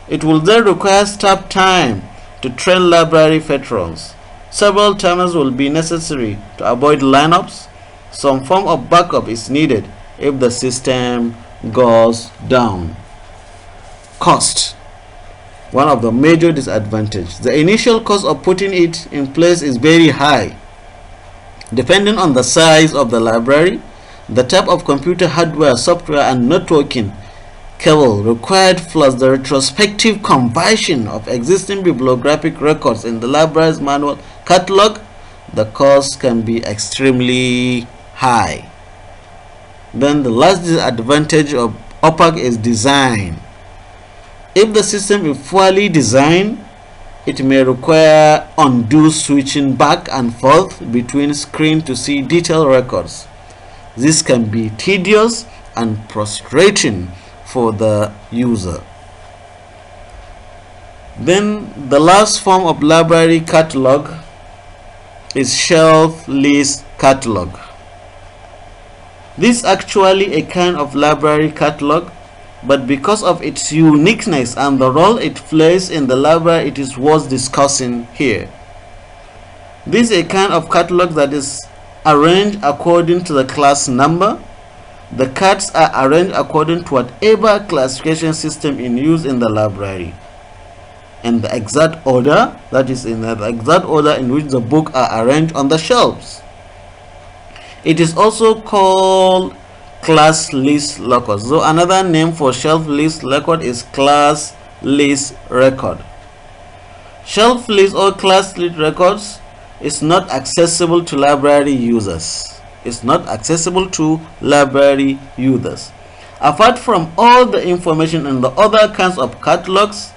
It will then require staff time to train library veterans. Several times will be necessary to avoid lineups. Some form of backup is needed if the system goes down. Cost. One of the major disadvantages. The initial cost of putting it in place is very high. Depending on the size of the library, the type of computer hardware, software and networking cable required, plus the retrospective conversion of existing bibliographic records in the library's manual catalog, the cost can be extremely high. Then the last disadvantage of opaque is design. If the system is poorly designed, it may require undue switching back and forth between screens to see detailed records. This can be tedious and frustrating for the user. Then the last form of library catalog is shelf list catalog. This is actually a kind of library catalog, but because of its uniqueness and the role it plays in the library, it is worth discussing here. This is a kind of catalog that is arranged according to the class number. The cards are arranged according to whatever classification system in use in the library, and the exact order, that is in the exact order in which the books are arranged on the shelves. It is also called class list record. So another name for shelf list record is class list record. Shelf list or class list records is not accessible to library users. It's not accessible to library users. Apart from all the information in the other kinds of catalogs,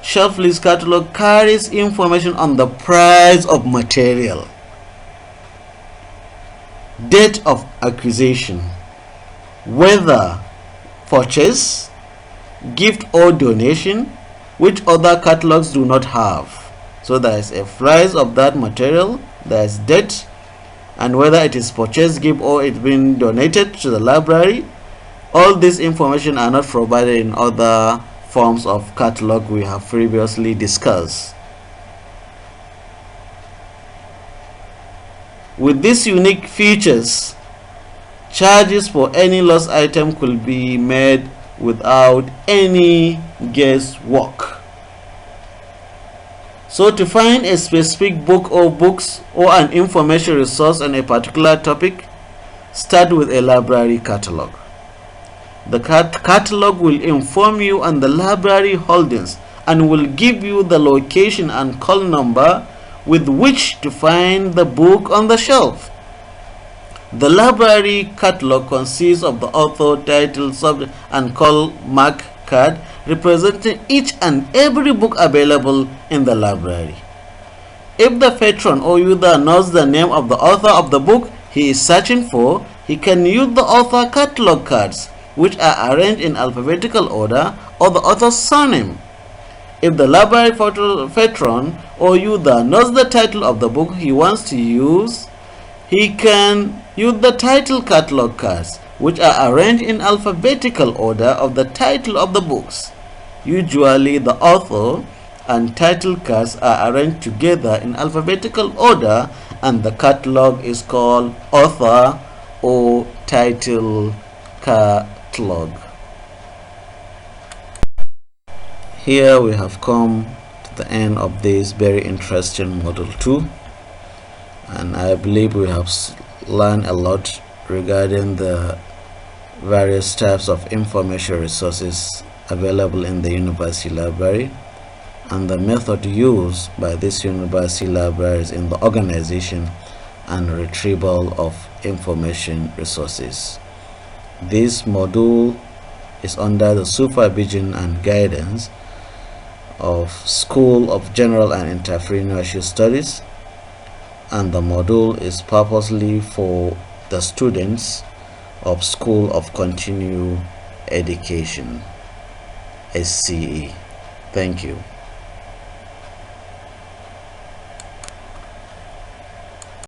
shelf list catalog carries information on the price of material, date of acquisition, whether purchase, gift or donation, which other catalogs do not have. So there is a price of that material, there is date, and whether it is purchased, gift or it's been donated to the library. All this information are not provided in other forms of catalog we have previously discussed. With these unique features, charges for any lost item could be made without any guesswork. So to find a specific book or books or an information resource on a particular topic, start with a library catalog. The catalog will inform you on the library holdings and will give you the location and call number with which to find the book on the shelf. The library catalog consists of the author, title, subject and call mark card representing each and every book available in the library. If the patron or user knows the name of the author of the book he is searching for, he can use the author catalog cards, which are arranged in alphabetical order, or the author's surname. If the library patron or user knows the title of the book he wants to use, he can use the title catalog cards, which are arranged in alphabetical order of the title of the books. Usually the author and title cards are arranged together in alphabetical order, and the catalog is called author or title catalog. Here we have come to the end of this very interesting model 2, and I believe we have learned a lot regarding the various types of information resources available in the university library and the method used by these university libraries in the organization and retrieval of information resources. This module is under the supervision and guidance of School of General and Entrepreneurship Studies, and the module is purposely for the students of School of Continuing Education, SCE. Thank you.